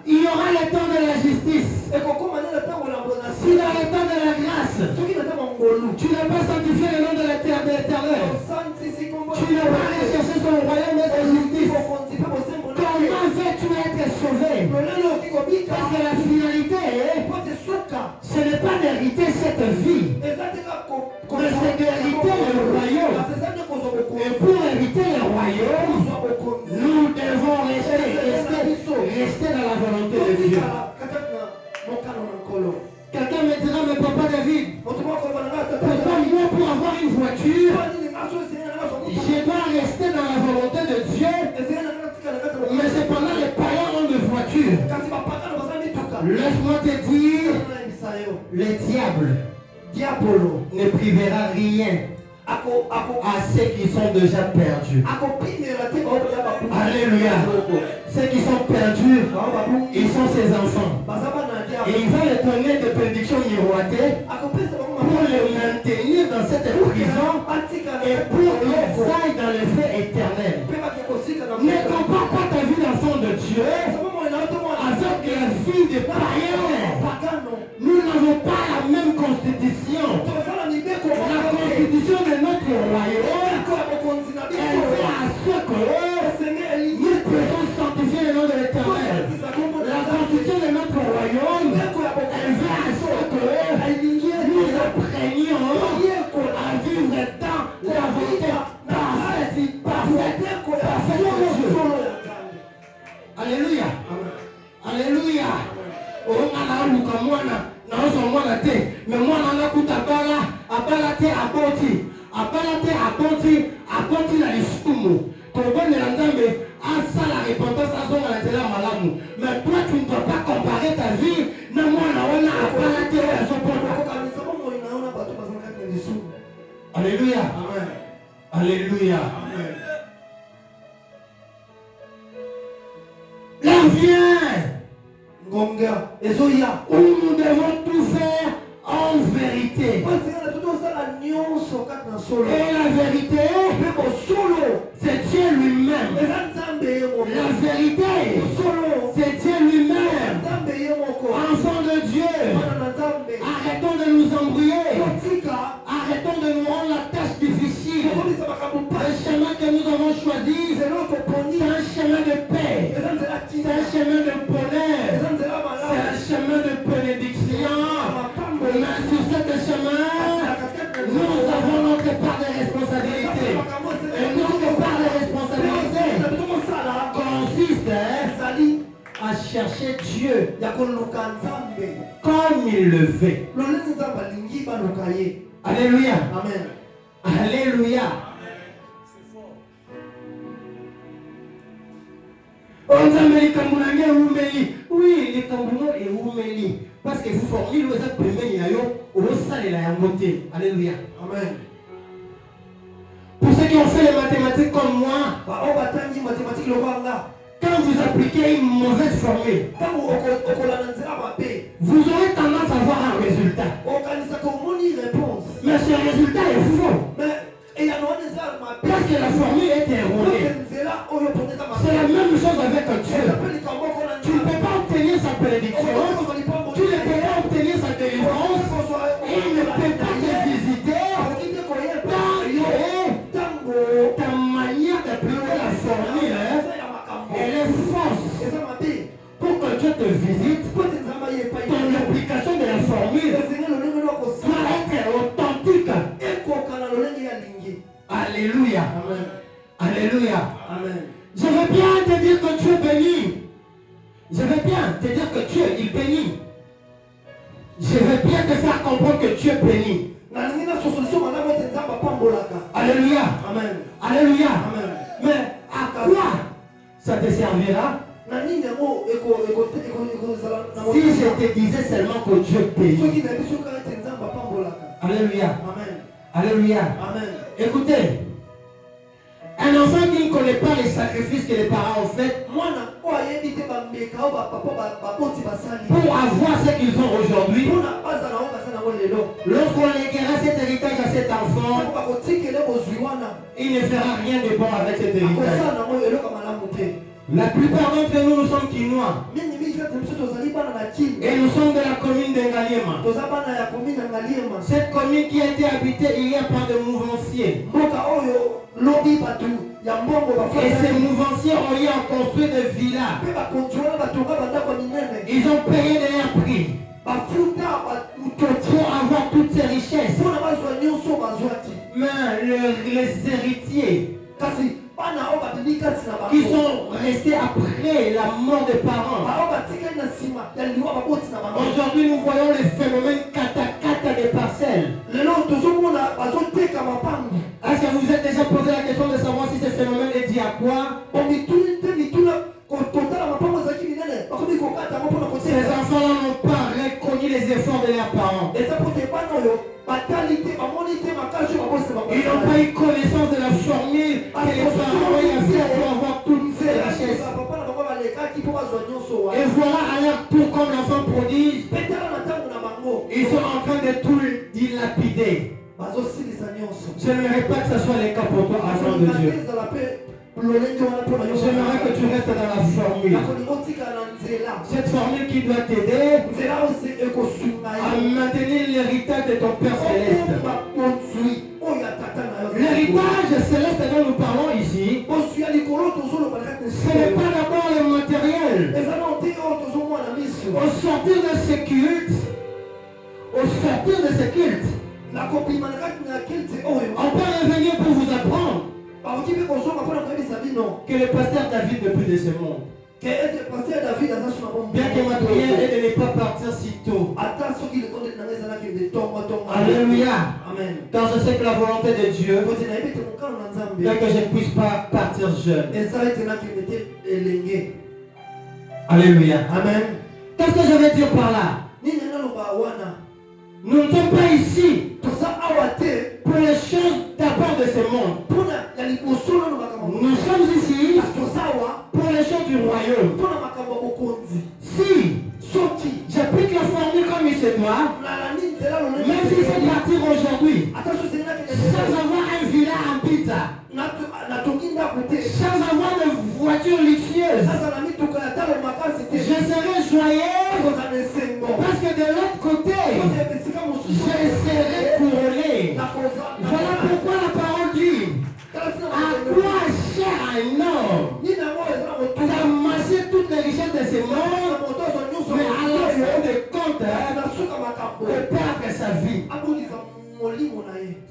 il y aura le temps de la justice. Si dans le temps de la grâce, tu n'as pas sanctifié le nom de l'Éternel, tu n'as pas allé chercher son royaume et sa justice, comment veux-tu être sauvé? Parce que la finalité, ce n'est pas d'hériter cette vie, mais c'est d'hériter le royaume. Et pour hériter le royaume, nous devons rester dans la volonté de Dieu. Quelqu'un me dira, mais papa David, pourquoi moi pour avoir une voiture, je dois rester dans la volonté de Dieu, mais cependant les païens ont des voitures. Laisse-moi te dire, le diable ne privera rien à ceux qui sont déjà perdus. Alléluia. Ceux qui sont perdus, ils sont ses enfants. Et il va les donner des bénédictions miroitées pour les maintenir dans cette prison et pour qu'ils aillent dans le feu éternel. Ne compare pas ta vie d'enfant de Dieu avec la vie des païens. Nous n'avons pas la même constitution. La constitution de notre royaume, elle fait à ce que nous pouvons sanctifier le nom de l'Éternel. La constitution de notre royaume, elle fait à ce que nous apprenions à vivre dans la volonté parfaite de Dieu. Alléluia. Alléluia. Mais moi, on a coupé à boti la lisumu. Ton bon Nzambe a ça la repentance à son la malamu. Mais toi, tu ne dois pas comparer ta vie. Non, moi, on a apalaté à son point. Alléluia. Alléluia. Là vient. Gonga. Où nous devons tout faire en vérité. Et la vérité, c'est Dieu lui-même. La vérité, c'est Dieu lui-même. Enfant de Dieu, Arrêtons de nous rendre la tâche difficile. Le chemin que nous avons choisi, c'est un chemin de paix. C'est un chemin de bonheur. C'est un chemin de bénédiction. Mais sur ce chemin, nous avons notre part de responsabilité. Et notre part de responsabilité consiste à chercher Dieu comme il le fait. Alléluia. Amen. Alléluia. Oui, les tambourons et oumeli. Parce que vous formez le premier au salle et la montée. Alléluia. Amen. Pour ceux qui ont fait les mathématiques comme moi, quand vous appliquez une mauvaise formule, vous aurez tendance à avoir un résultat. Mais ce résultat est faux. Parce que la formule est erronée. C'est la même chose avec Dieu. Tu ne peux pas obtenir sa bénédiction. Tu ne peux pas obtenir sa délivrance. Il ne peut pas te visiter. Ta manière d'appliquer la formule, elle est fausse. Pour que Dieu te visite, ton application de la formule doit être authentique. Alléluia. Amen. Alléluia. Amen. Je veux bien te dire que Dieu bénit. Je veux bien te dire que Dieu, il bénit. Je veux bien te faire comprendre que Dieu bénit. Alléluia. Amen. Alléluia. Amen. Mais à quoi ça te servira si je te disais seulement que Dieu bénit? Alléluia. Amen. Alléluia. Amen. Écoutez, un enfant qui ne connaît pas les sacrifices que les parents ont fait pour avoir ce qu'ils ont aujourd'hui, lorsqu'on léguera cet héritage à cet enfant, il ne fera rien de bon avec cet héritage. La plupart d'entre nous, nous sommes Quinois. Et nous sommes de la commune d'Engaliema. Cette commune qui a été habitée il y a pas de mouvanciers. Et ces mouvanciers ont eu à construire des villas. Ils ont payé de leur prix pour avoir toutes ces richesses. Mais les héritiers qui sont restés après la mort des parents. Aujourd'hui, nous voyons les phénomènes kata des parcelles. Est-ce que vous vous êtes déjà posé la question de savoir si ce phénomène est dit à quoi? Ces enfants-là n'ont pas reconnu les efforts de leurs parents. Ils n'ont pas eu connaissance de la formule que les parents ont fait pour avoir toutes ces richesses. Et voilà à leur tour comme l'enfant prodige, ils sont en train de tout dilapider. Je n'aimerais pas que ce soit le cas pour toi, enfant de Dieu. J'aimerais que tu restes dans la formule. Cette formule qui doit t'aider à maintenir l'héritage de ton Père Céleste. L'héritage céleste dont nous parlons ici, ce n'est pas d'abord le matériel. Au sortir de ce culte, on peut revenir pour vous apprendre que le pasteur David ne plus de ce monde. Bien que ma prière est de ne pas partir si tôt. Alléluia. Amen. Car je sais que la volonté de Dieu, bien que je ne puisse pas partir jeune. Alléluia. Amen. Qu'est-ce que je veux dire par là? Nous ne sommes pas ici pour les choses d'abord de ce monde. Nous sommes ici pour les choses du royaume. Si j'applique la formule comme il se doit, même si c'est partir aujourd'hui, sans avoir un villa en pizza, sans avoir de voiture luxueuse, je serai joyeux parce que de l'autre côté, je serai Voilà pourquoi la parole dit, à quoi cher un homme d'amasser toutes les richesses de ce monde, mais à la fin de compte, de perdre sa vie.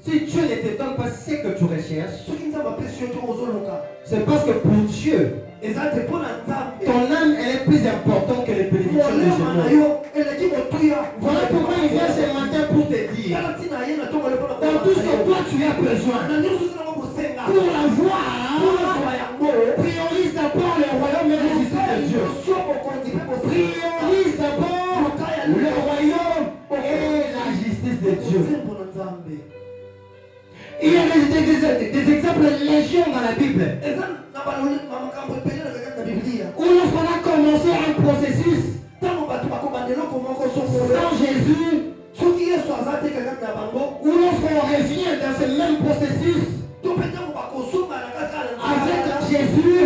Si Dieu ne te donne pas ce que tu recherches, c'est parce que pour Dieu, ton âme elle est plus importante que les bénédictions de ce monde. Voilà pourquoi il vient ce matin pour te dire, dans tout ce que toi tu as besoin, pour l'avoir, priorise d'abord le royaume et la justice de Dieu. Priorise d'abord le royaume et la justice de Dieu. Il y a des exemples légion dans la Bible. Où lorsqu'on a commencé un processus sans Jésus, ou lorsqu'on revient dans ce même processus avec Jésus,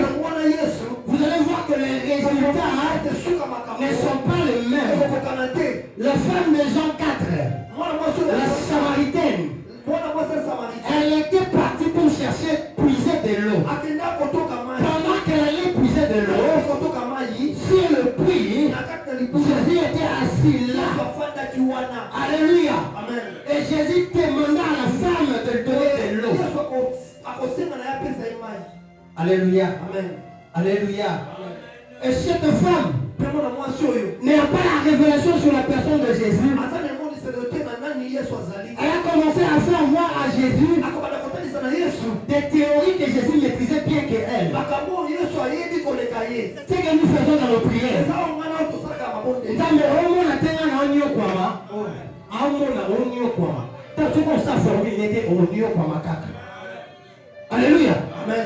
vous allez voir que les résultats ne sont pas les mêmes. La femme de Jean 4, la Samaritaine, elle était partie pour chercher, puiser de l'eau. Pendant qu'elle allait puiser de l'eau, sur le puits, Jésus était assis là. Alléluia. Et Jésus demanda à la femme de donner de l'eau. Alléluia. Alléluia. Et cette femme n'a pas la révélation sur la personne de Jésus. Elle a commencé à faire voir à Jésus des théories que Jésus maîtrisait bien qu'elle. C'est que nous faisons dans nos prières. Alléluia. Amen.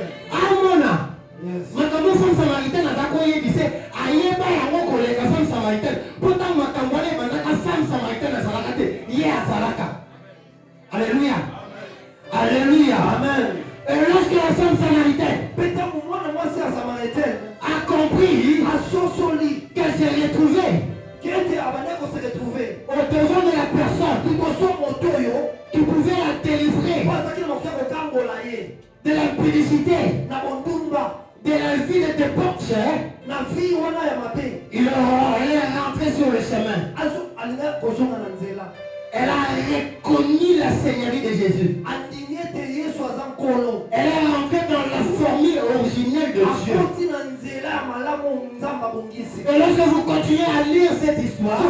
Makambo femme samaritaine azakoye bise ayeba yango koleka femme samaritaine. Pourtant makambo ale bandaka femme samaritaine azalaka ye azalaka. Alléluia. Alléluia. Amen. Et lorsque la femme samaritaine a compris qu'elle s'est retrouvée au devant de la personne qui pouvait la délivrer de l'impudicité, de la vie de débauche, elle est rentrée sur le chemin. Elle a reconnu la seigneurie de Jésus. Elle est rentrée dans la formule originelle de Dieu. Et lorsque vous continuez à lire cette histoire,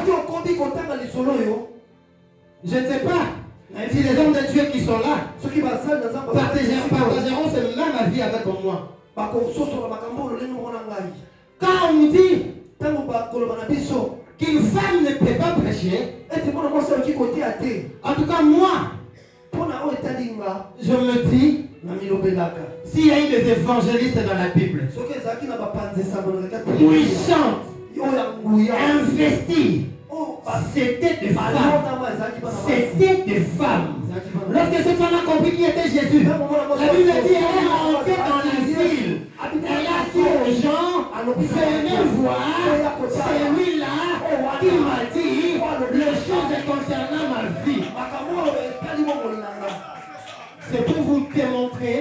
je ne sais pas si les hommes de Dieu qui sont là partageront ce même avis avec moi. Quand on nous dit qu'une femme ne peut pas prêcher, en tout cas moi, je me dis, s'il y a eu des évangélistes dans la Bible, puissantes, investis, c'était des femmes. C'était des femmes. Lorsque cette femme a compris qui était Jésus, la Bible dit elle est rentrée dans la ville. Elle a dit aux gens, venez voir celui-là qui m'a dit les choses concernant ma vie. C'est pour vous démontrer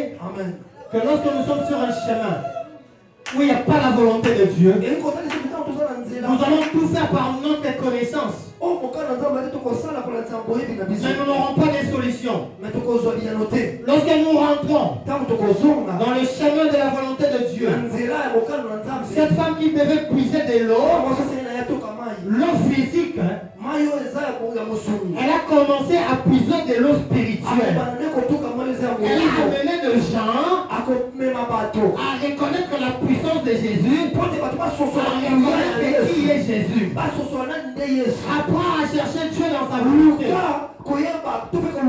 que lorsque nous sommes sur un chemin où il n'y a pas la volonté de Dieu, nous allons tout faire par notre connaissance. Mais nous n'aurons pas de solution. Lorsque nous rentrons dans le chemin de la volonté de Dieu, cette femme qui devait puiser de l'eau physique, elle a commencé à puiser de l'eau spirituelle. Elle a amené des gens à reconnaître la puissance de Jésus, à reconnaître qui est Jésus. Apprends à chercher Dieu dans sa volonté.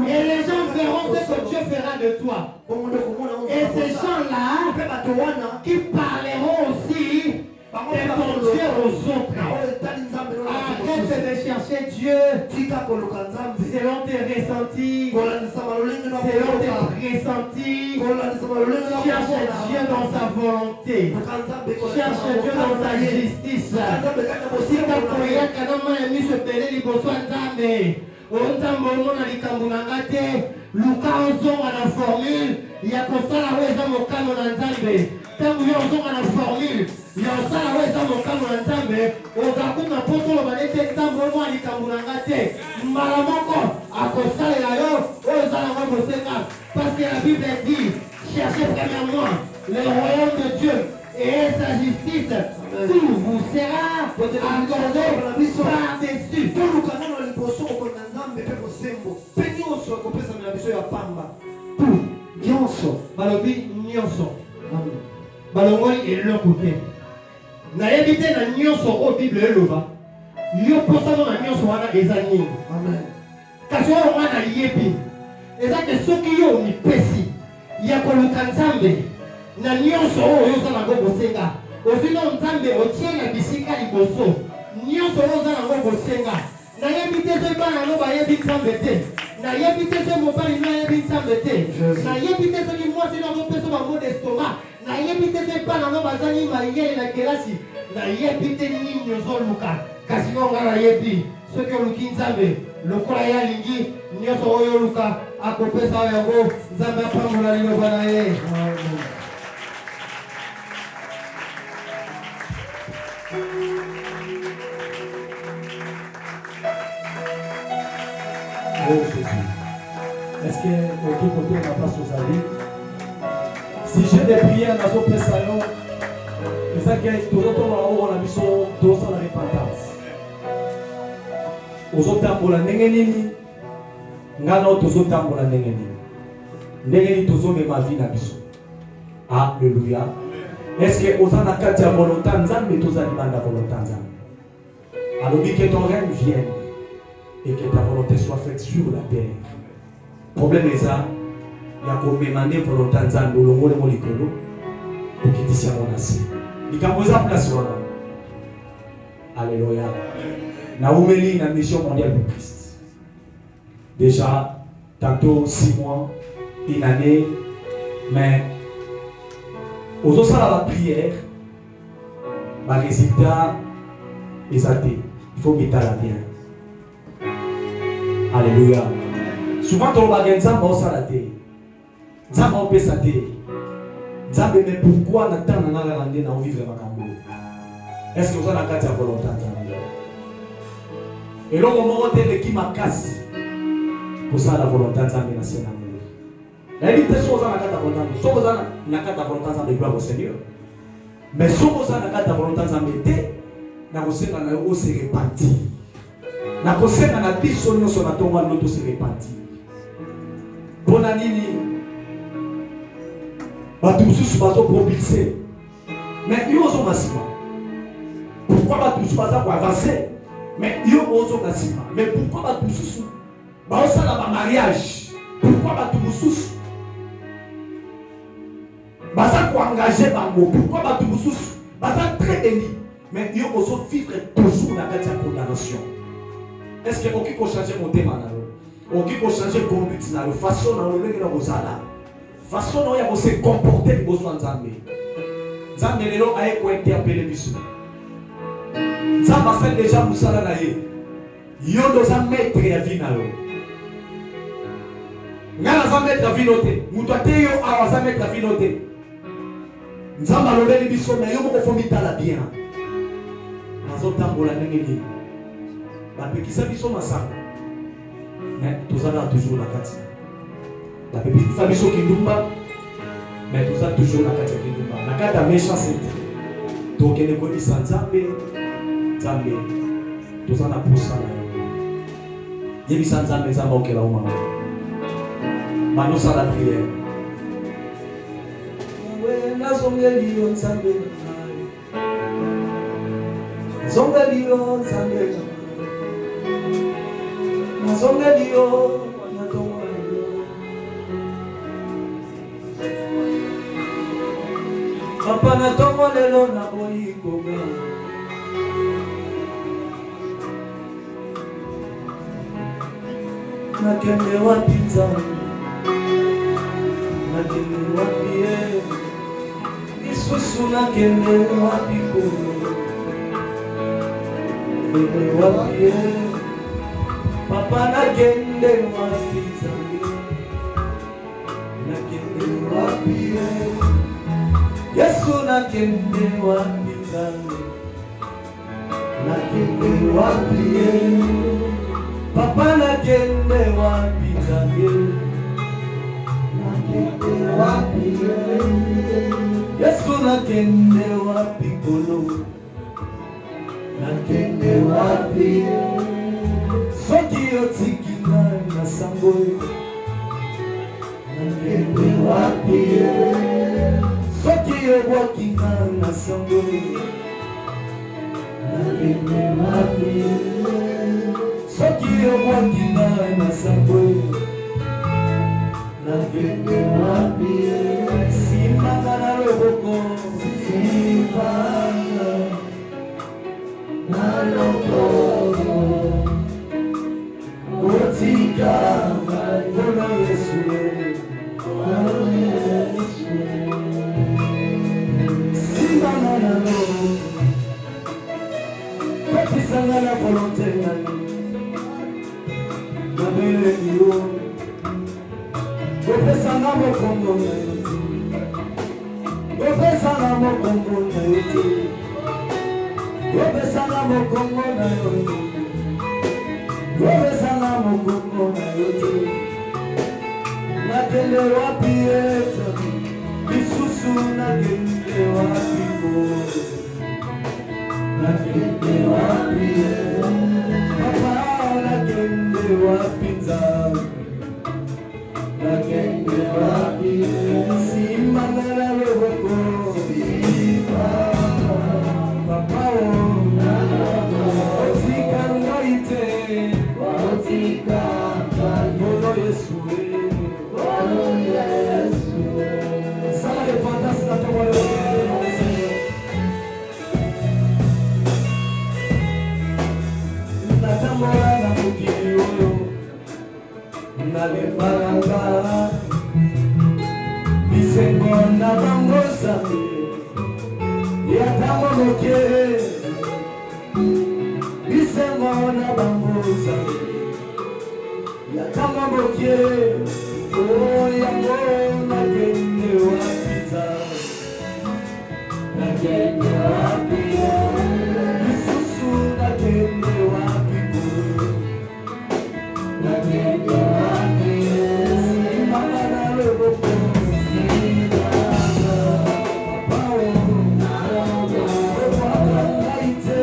Et les gens verront ce que Dieu fera de toi. Et ces gens-là qui parleront aussi de ton Dieu aux autres. Arrête de chercher Dieu selon tes ressentis. sentis, selon tes pressentis. Cherche Dieu dans sa volonté. Cherche Dieu dans sa justice. Si tu as prié, tu as mis ce pélé, il faut soit Nzambe. Onzambe omona likambo na nga te. Luka ozonga na formule ya kosala oyo eza mokano na Nzambe. Ntango yo ozonga na formule ya kosala oyo eza mokano na Nzambe, ozakuna mpo toloba nete Nzambe omona likambo na nga te. Mbala moko akosalela yo oyo eza nango bosenga. Parce que la Bible dit, cherchez premièrement le royaume de Dieu et sa justice. Tout vous sera accordé par-dessus. Nyonso balobi nyonso balongoli eloko te nayebi te na nyonso oyo Bible eloba yo mposano na nyonso wana eza nini kasi oyo nga nayebi eza ke soki yo mipesi ya koluka Nzambe na nyonso oyo oza nango bosenga ozino Nzambe otie na bisika liboso nyonso oyo oza nango bosenga nayebi te soki bana yango bayebi Nzambe te nayebi te soki mobali no ayebi Nzambe te nayebi te soki mwasi no azopesa bango d'estomac nayebi te soki bana yango bazangi mayele na kelasi nayebi te nini ozoluka kasi yo nga nayebi soki oluki Nzambe lokola ye alingi nyonso oyo oluka akopesa yango Nzambe apambola liloba na ye. Oh Jésus, est-ce que au côté n'a pas aux avis? Si j'ai des prières dans son salon, c'est ça que tout le temps on a mis son dos à la repentance. Aux autres pour la nengenini, ngana aux autres pour la nengenini. Nengenini tous mes ma vie na biso. Alléluia. Est-ce que aux en a quatre à volonté Nzambe tous à l'imanda volonté Nzambe. Alors que ton règne vienne. Et que ta volonté soit faite sur la terre. Le problème est ça, il y a qu'on demande volonté Nzambe au long de mon école pour qu'il dise à mon assis. Il y a une place. Alléluia. Naoumeli la mission mondiale de Christ. Déjà, tantôt 6 mois, une année, mais aux autres à la prière, le résultat est athée. Il faut mettre la bien. Alléluia. Souvent, on va gagner Nzambe au salaté. Nzambe au pesaté. Nzambe, mais pourquoi n'attendre na rendre na vivre makambo? Est-ce que vous avez la volonté Nzambe? Et là, au moment où qui m'a casse pour ça la volonté Nzambe na sena. La vie est chose à la volonté. Soit vous avez la volonté Nzambe gloire au Seigneur. Mais soit vous avez la volonté Nzambe té na vous sena na au se repentir. Na kosenga na biso nyonso na tonga loto se repentir. Bona nini bato mosusu bazo propulser mais yo ozo masima. Pourquoi bato mosusu baza ko avancer mais yo ozo masima. Mais pourquoi bato mosusu baosala ba mariage? Pourquoi bato mosusu baza ko engager bango? Pourquoi bato mosusu baza très béni mais yo ozo vivre toujours na kati ya condamnation? Est-ce que oki ko changer mon thème na lo? Oki ko changer conduite na lo, façon na lo ndenge na bozala. Façon na ya se comporter liboso Nzambe. Nzambe lelo aye ko interpeller biso. Nzambe asali déjà musala na ye. Yo doza maître ya vie na yo. Ngala za maître ya vie note. Muto ate yo awa za maître ya vie note. Nzambe alobeli biso na yo moko fo mitala bien. Nazo tambola ndenge ni. Bapekisa biso masanga mais tozala toujours na kati bapekisa biso kindumba mais tozala toujours na kati ya kindumba na kati ya méchanceté tokende koyebisa Nzambe tozala na posa na yo yebisa Nzambe okela omama banosala prière nazongeli yo Nzambe zongeli yo Nzambe nazongeli yo papa na tongo lelo na boyikoga nakende wapi nzambe? Nakende wapi ye? Lisusu nakende wapi kolo? Nakende wapi ye? Papa nakende wapi nzambe? Nakende wapi ye? Yesu nakende wapi nzambe? Nakende wapi ye? Papa nakende wapi nzambe? Nakende wapi ye? Yesu nakende wapi kolo? Nakende wapi ye? Soki otiki ngai na sango, nakende wapi ye? Soki obwaki ngai na sango, nakende wapi ye? Soki obwaki ngai na sango, nakende wapi ye? Simbanga na loboko, simbanga na loboko, otika mpona Yesu, mpona Yesu. Simbanga na loboko, kotisanga na volonté na yo, na belengi yo, kopesanga mokongo na yo te, kopesanga mokongo na yo te, kopesanga mokongo na yo te, kopesanga mokongo na yo te. Nakende wapi eta, lisusu nakende wapi ko, nakende wapi eta, papa nakende wapi nzambe, nakende wapi eta, simbanga na loboko, simbanga, papa o, otika ngai te, otika ngai, mpona Yesu mpona Yesu. Sala de fantasme na tombo leo. Natambola na mokili oyo, nalembalanga bisengo na bango Nzambe ya ntango moke, bisengo na bango Nzambe ya ntango moke. Oh, yango nakende wapi Nzambe? Nakende wapi ye? Lisusu nakende wapi kolo? Nakende wapi ye? Simbanga na loboko, simbanga, papa o, obwaka ngai te,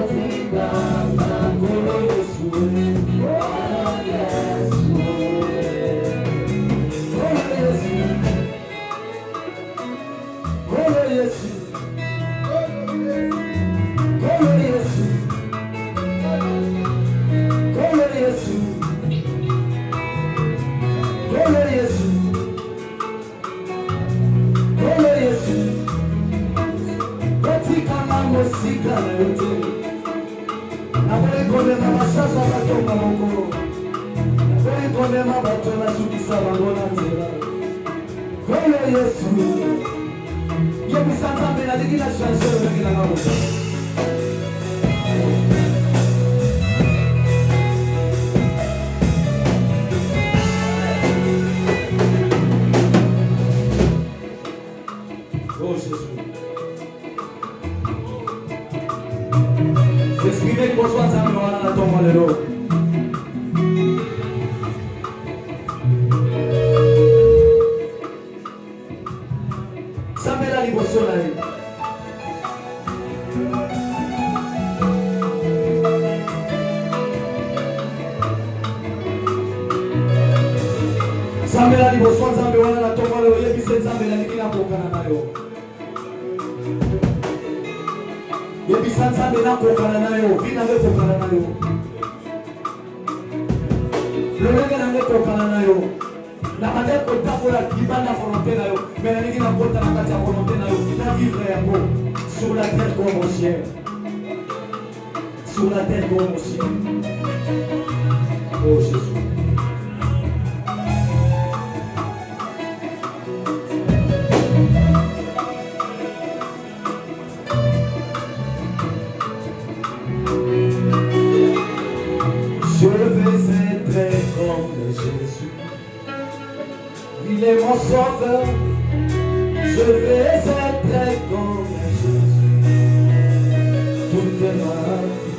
otikanga kolo Yesu, kolo Yesu, kolo Yesu, kolo Yesu, kolo Yesu, kolo Yesu, kolo Yesu, kolo Yesu, kotikanga mosika na yo te, nakoki komema bashasha batonga mokolo, nakoki komema bato nasukisa bango na nzela. Kolo Yesu, yebisa Nzambe nalingi na change olingi nanga moto. Oh Jésus. Escribe liboso ya Nzambe wana na ntongo lelo. Sambela liboso na ye. Sambela liboso ya Nzambe wana na ntongo lelo, yebisa Nzambe nalingi nakokana na yo. Yebisa Nzambe nakokana na yo, vina nge kokana na yo. Lolenge na nge kokana na yo. Nakande kotakola libanda volonté na yo, mais nalingi nakota na kati ya volonté na yo, na vivre yango sur la terre comme au ciel. Sur la terre comme au ciel. Oh Jésus. Il est mon sauveur. Je vais être comme Jésus. Toute ma vie,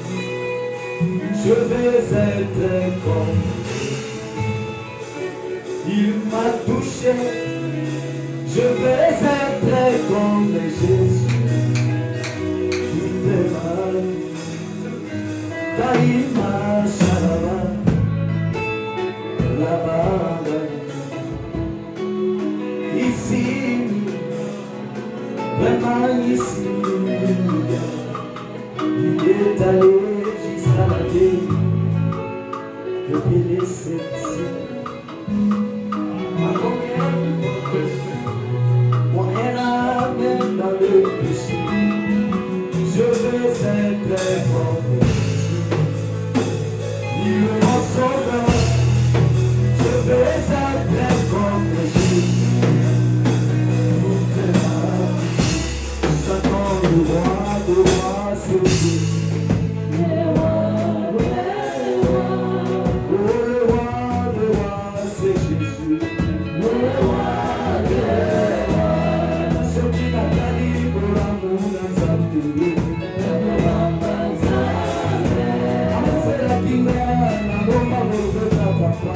je vais être comme Jésus. Il m'a touché. Je vais être comme Jésus. Toute ma vie, car il m'a chalaba, là-bas. Ici, vraiment ici, il est allé jusqu'à la vie, depuis les sexy. Moi, elle a même dans le péché, je vais être comme Jésus. Il m'en sauveur, je vais être comme Jésus. Le roi de roi, c'est Jésus. Le roi de roi, c'est Jésus. Le roi de roi, ce qui n'a pas dit pour l'amour dans sa vie. C'est la qui m'a, la bomba, le papa.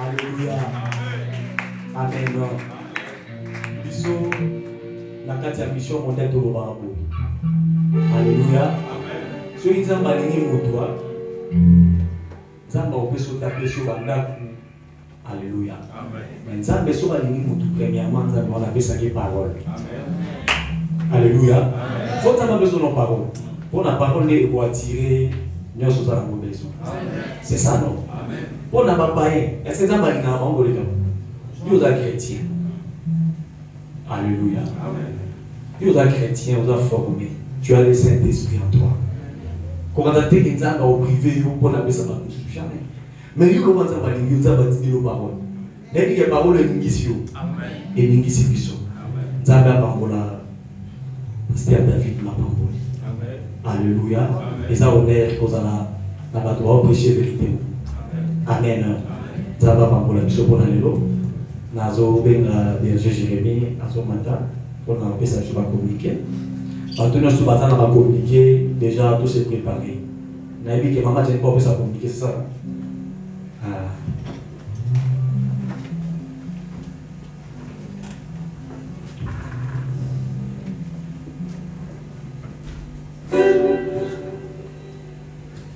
Alléluia. Amen. Biso na kati ya mission mondiale to lobabo. Alléluia. So nzambe alingi moto nzambe opeso tapeso bandaku. Alléluia. Amen. Nzambe so balingi moto premièrement nzambe on appelle ça les paroles. Amen. Alléluia. Faut nzambe besoin de paroles. Pour la parole est pour attirer nos choses à la maison. C'est ça non? Amen. Pour la papaye, est-ce que nzambe alingi na bango les gars? Nous sommes chrétiens. Alléluia. Amen. Nous sommes chrétiens, nous sommes formés. Tu as le Saint-Esprit en toi. Quand tu as été au privé, pour la maison, jamais. Mais nous sommes en train de dire nos paroles. Les paroles sont l'ingissio. Amen. Et l'ingissio. Amen. Nzambe apangola. Pasteur David m'a pangolé. Amen. Alléluia. Et ça honneur aux ala na bato wa prêcher vérité. Amen. Amen. Nzambe apangola biso pour lelo. Nazo benga berger Jérémie azo mata pour na pesa je va communiquer. Maintenant nous batana va communiquer déjà tout s'est préparé. Na yebi que maman j'ai pas pesa communiquer c'est ça.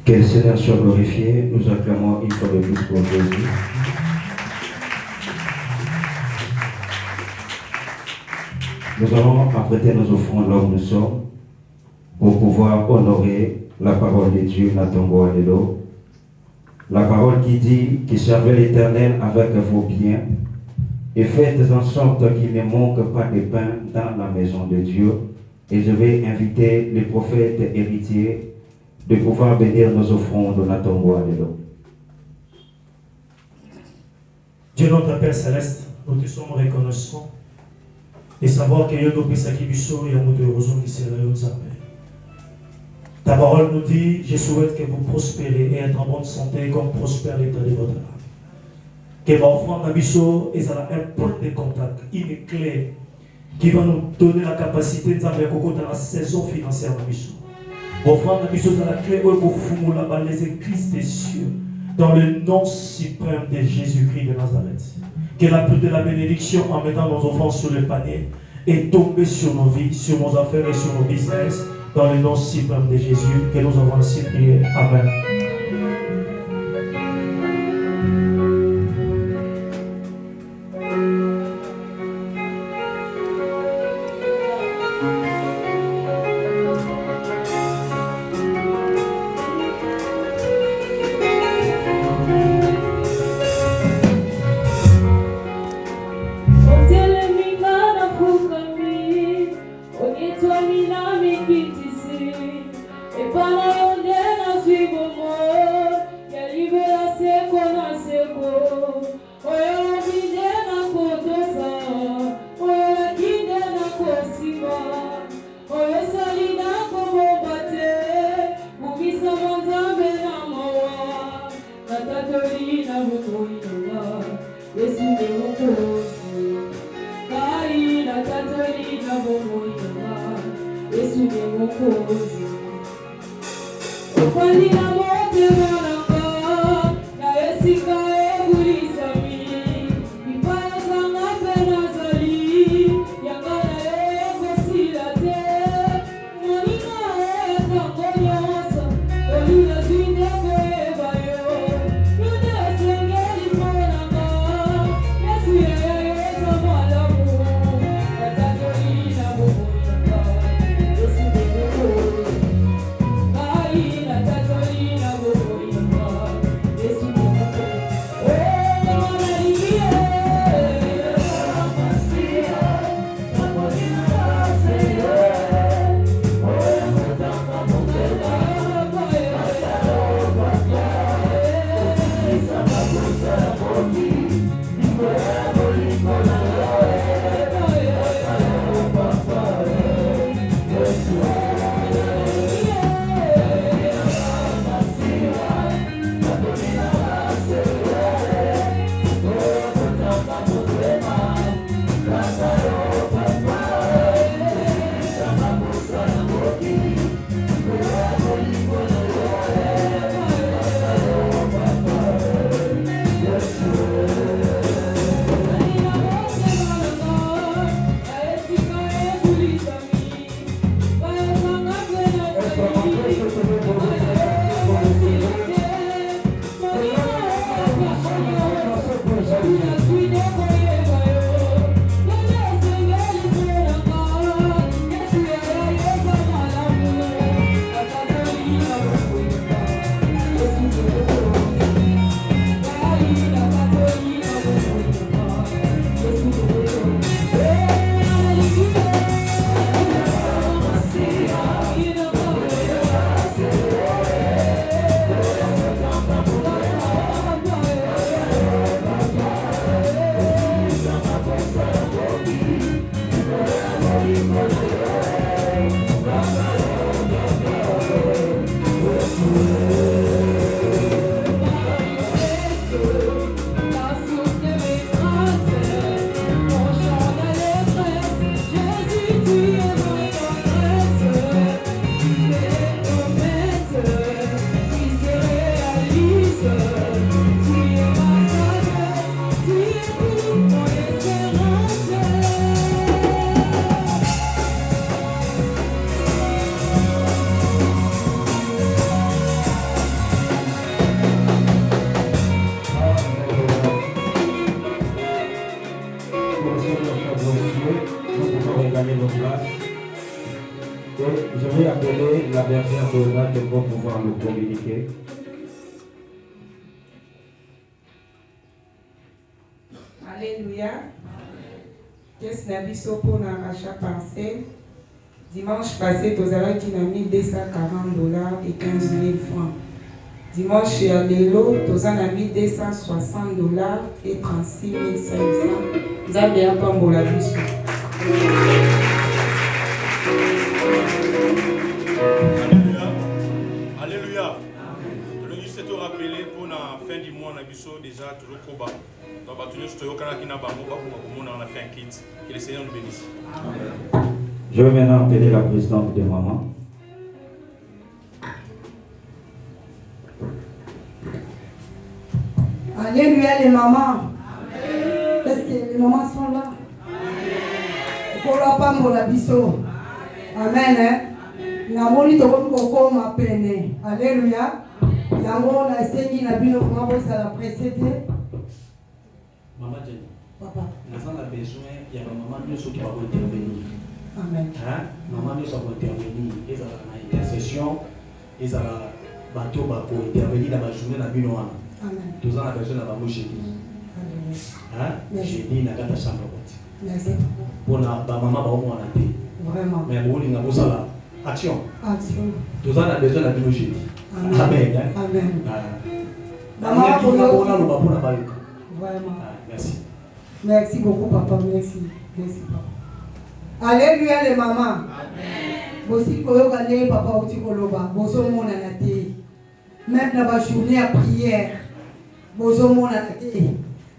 Que le Seigneur soit glorifié, nous acclamons une fois de plus pour Jésus. Nous allons apprêter nos offrandes là où nous sommes pour pouvoir honorer la parole de Dieu, Natongo Alelo. La parole qui dit que servez l'Éternel avec vos biens et faites en sorte qu'il ne manque pas de pain dans la maison de Dieu. Et je vais inviter les prophètes héritiers de pouvoir bénir nos offrandes, Natongo Alelo. Dieu notre Père Céleste, nous te sommes reconnaissants et savoir que Yodo Pesaki Bisso et Amoudou Roson qui sera Yozambe. Ta parole nous dit, je souhaite que vous prospérez et être en bonne santé comme prospère l'état de votre âme. Que votre offrande Bisso est un point de contact, une clé qui va nous donner la capacité de dans la saison financière de Bisso. Offrande Bisso dans la clé où vous fumez là-bas les églises des cieux. Dans le nom suprême de Jésus-Christ de Nazareth. Que la pluie de la bénédiction en mettant nos offrandes sur le panier est tombée sur nos vies, sur nos affaires et sur nos business. Dans le nom suprême de Jésus, que nous avons ainsi prié. Amen. Je vais appeler la bergère Donat pour pouvoir nous communiquer. Alléluia. Qu'est-ce que nous pour rachat pensé? Dimanche passé, nous avons mis $240 et 15 000 francs. Dimanche à Lélo, nous avons mis $260 et 36 500. Nous avons bien pour la vie. Alléluia. Alléluia. Je veux juste te rappeler pour la fin du mois, on a déjà toujours Koba. Donc, on a fait un kit. Que le Seigneur nous bénisse. Je vais maintenant appeler la présidente des mamans. Alléluia les mamans. Est-ce que les mamans sont là? Pour la femme, pour la biseau. Amen. Namoni toko ma peine. Alléluia. Yango na sengi na bino comment vous ça la précédé. Maman Jenny. Papa. Nous avons besoin il y a maman nous qui va intervenir. Amen. Hein? Maman nous va intervenir. Ils ont une intercession. Ils ont bateau pour intervenir dans la journée na bino wana. Amen. Nous avons besoin de la bouche. Hein? J'ai dit na kata chambre côté. Merci. Pour la maman ba au moins na té. Vraiment. Mais bon linga bosala. Action. Action. Nous avons besoin de la bino jeudi. Amen. Amen. Amen. Maman pour la Vraiment. Merci. Merci beaucoup papa, merci. Merci papa. Alléluia les mamans. Amen. Bosi koyoka ne papa uti koloba, bozo mona na te. Même dans la journée à prière, bozo mona na te.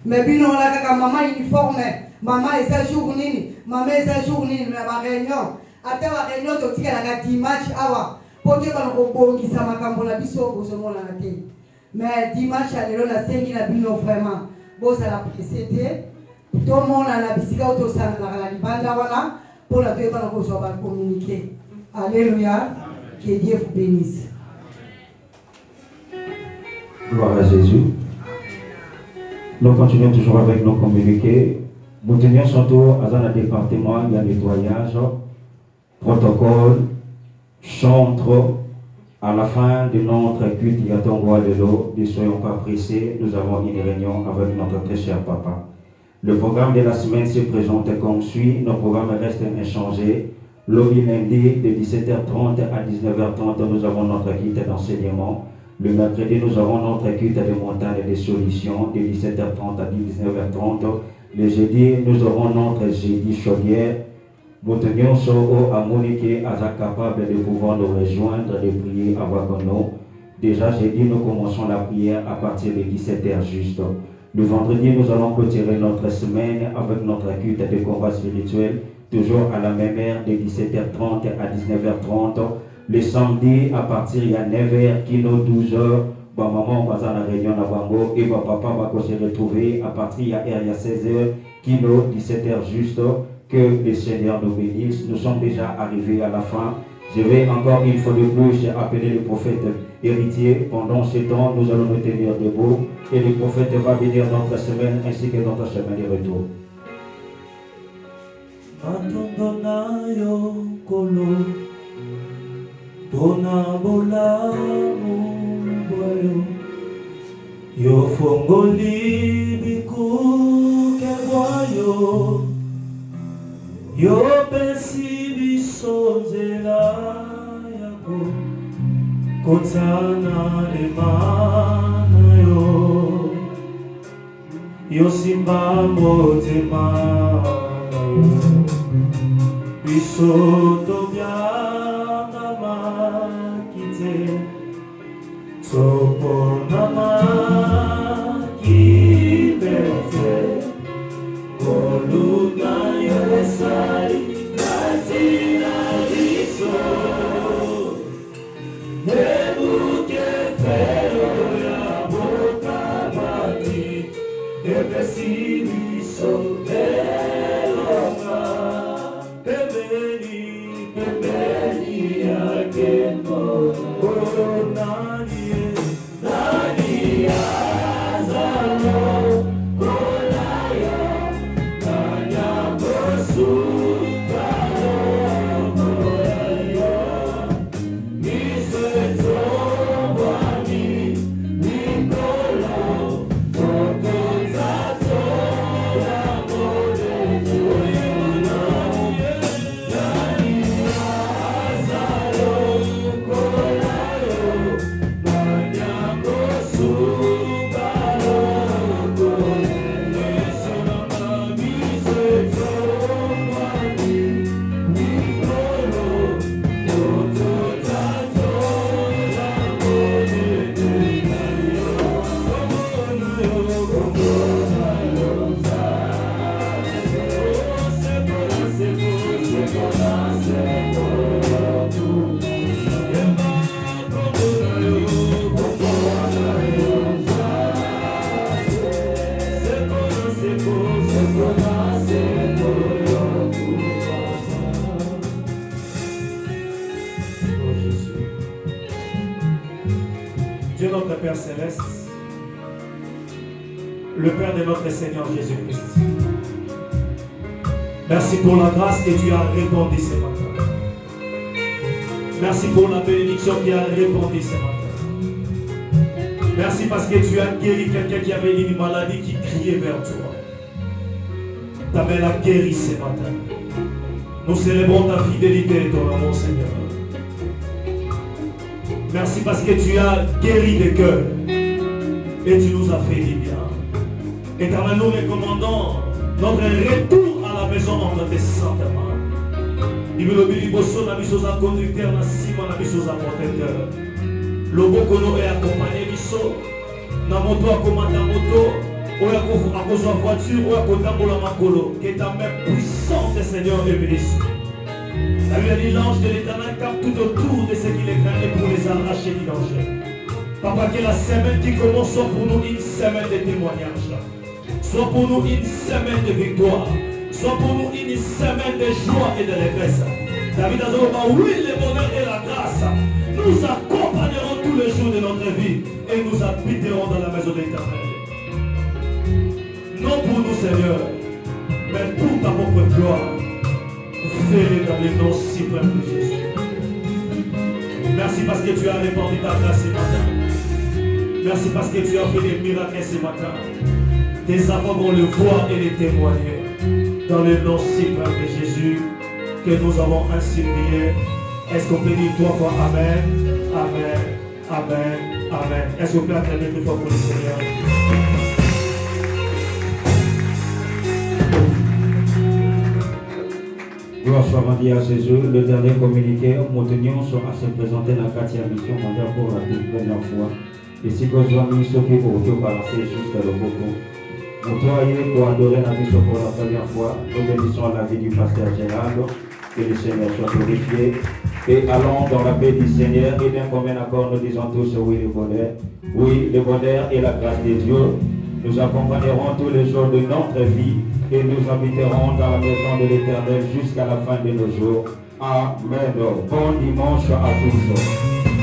Mais bino la kaka maman uniforme, maman esa jour nini, maman esa jour nini na ba réunion. Ata ba réunion to tika la dimanche awa. Poke ba ko bongisa makambo na biso bozo mona na te. Mais dimanche à l'élo na sengi na bino vraiment. Boza la précédé. Tout le monde a la bisika autosana la libanda wana pour la deux pendant qu'on soit communiquer. Alléluia. Que Dieu vous bénisse. Gloire à Jésus. Nous continuons toujours avec nos communiqués. Nous tenions surtout à un département, il y a nettoyage, protocole, chantre. À la fin de notre culte, il y a ton roi de l'eau. Ne soyons pas pressés. Nous avons une réunion avec notre très cher papa. Le programme de la semaine se présente comme suit. Nos programmes restent inchangés. Le lundi de 17h30 à 19h30, nous avons notre culte d'enseignement. Le mercredi, nous avons notre culte de montagne et de solutions de 17h30 à 19h30. Le jeudi, nous aurons notre jeudi chaudière. Nous tenions à Monique à capable de pouvoir nous rejoindre, de prier avec nous. Déjà jeudi, nous commençons la prière à partir de 17h juste. Le vendredi, nous allons clôturer notre semaine avec notre culte de combat spirituel, toujours à la même heure de 17h30 à 19h30. Le samedi, à partir de 9h, 12h, bah maman va à la réunion à Bango et bah papa va se retrouver à partir à 16h, kilo 17h juste. Que le Seigneur nous bénisse. Nous sommes déjà arrivés à la fin. Je vais encore une fois de plus appeler le prophète héritier. Pendant ce temps, nous allons nous tenir debout et le prophète va bénir notre semaine ainsi que notre semaine de retour. Yo fongoli biku kewayo yo pesi bisonzela yako kotana lemana yo simba motema bisoto byana makite soponama kibete koluna yesai katina liso nebuke fero ya bokamati epesibiso elonga pembeni yakemo nani azalo kolayo nanya bosu Dieu notre Père Céleste, le Père de notre Seigneur Jésus-Christ. Merci pour la grâce que tu as répandue ce matin. Merci pour la bénédiction qui a répandu ce matin. Merci parce que tu as guéri quelqu'un qui avait une maladie qui criait vers toi. Ta mère l'a guéri ce matin. Nous célébrons ta fidélité et ton amour, Seigneur. Merci parce que tu as guéri des cœurs et tu nous as fait du bien. Éternel, nous recommandons notre retour à la maison entre tes saintes mains. Il veut le biliboso na biso za conducteur na sima na biso za protecteur. Loboko no est accompagné biso na moto akomata moto oya akozwa voiture oya kotambola makolo. Que ta main puissante, Seigneur, est bénie. La Bible dit l'ange de l'Éternel campe tout autour de ce qu'il est craint pour les arracher du danger. Papa, que la semaine qui commence soit pour nous une semaine de témoignage, soit pour nous une semaine de victoire, soit pour nous une semaine de joie et de régresse. David a dit, oui, le bonheur et la grâce nous accompagneront tous les jours de notre vie et nous habiterons dans la maison de l'Éternel. Non pour nous, Seigneur, mais pour ta propre gloire. Fais-le dans le nom suprême de Jésus. Merci parce que tu as répandu ta grâce ce matin. Merci parce que tu as fait des miracles ce matin. Tes enfants vont le voir et le témoigner. Dans le nom suprême de Jésus, que nous avons ainsi prié. Est-ce qu'on peut dire 3 fois Amen, Amen, Amen, Amen. Est-ce qu'on peut acclamer 3 fois pour le Seigneur? Gloire soit rendue à Jésus. Le dernier communiqué, Montagnon sont à se présenter dans la 4e mission mondiale pour la première fois. Et si vous avez mis ce qui vous balancer jusqu'à le beaucoup. Nous travaillons pour adorer la mission pour la première fois. Nous bénissons la vie du pasteur Gérald. Que le Seigneur soit glorifié. et allons dans la paix du Seigneur et d'un commun accord nous disons tous oui le bonheur. Oui, le bonheur et la grâce de Dieu nous accompagneront tous les jours de notre vie et nous habiterons dans la maison de l'Éternel jusqu'à la fin de nos jours. Amen. Bon dimanche à tous.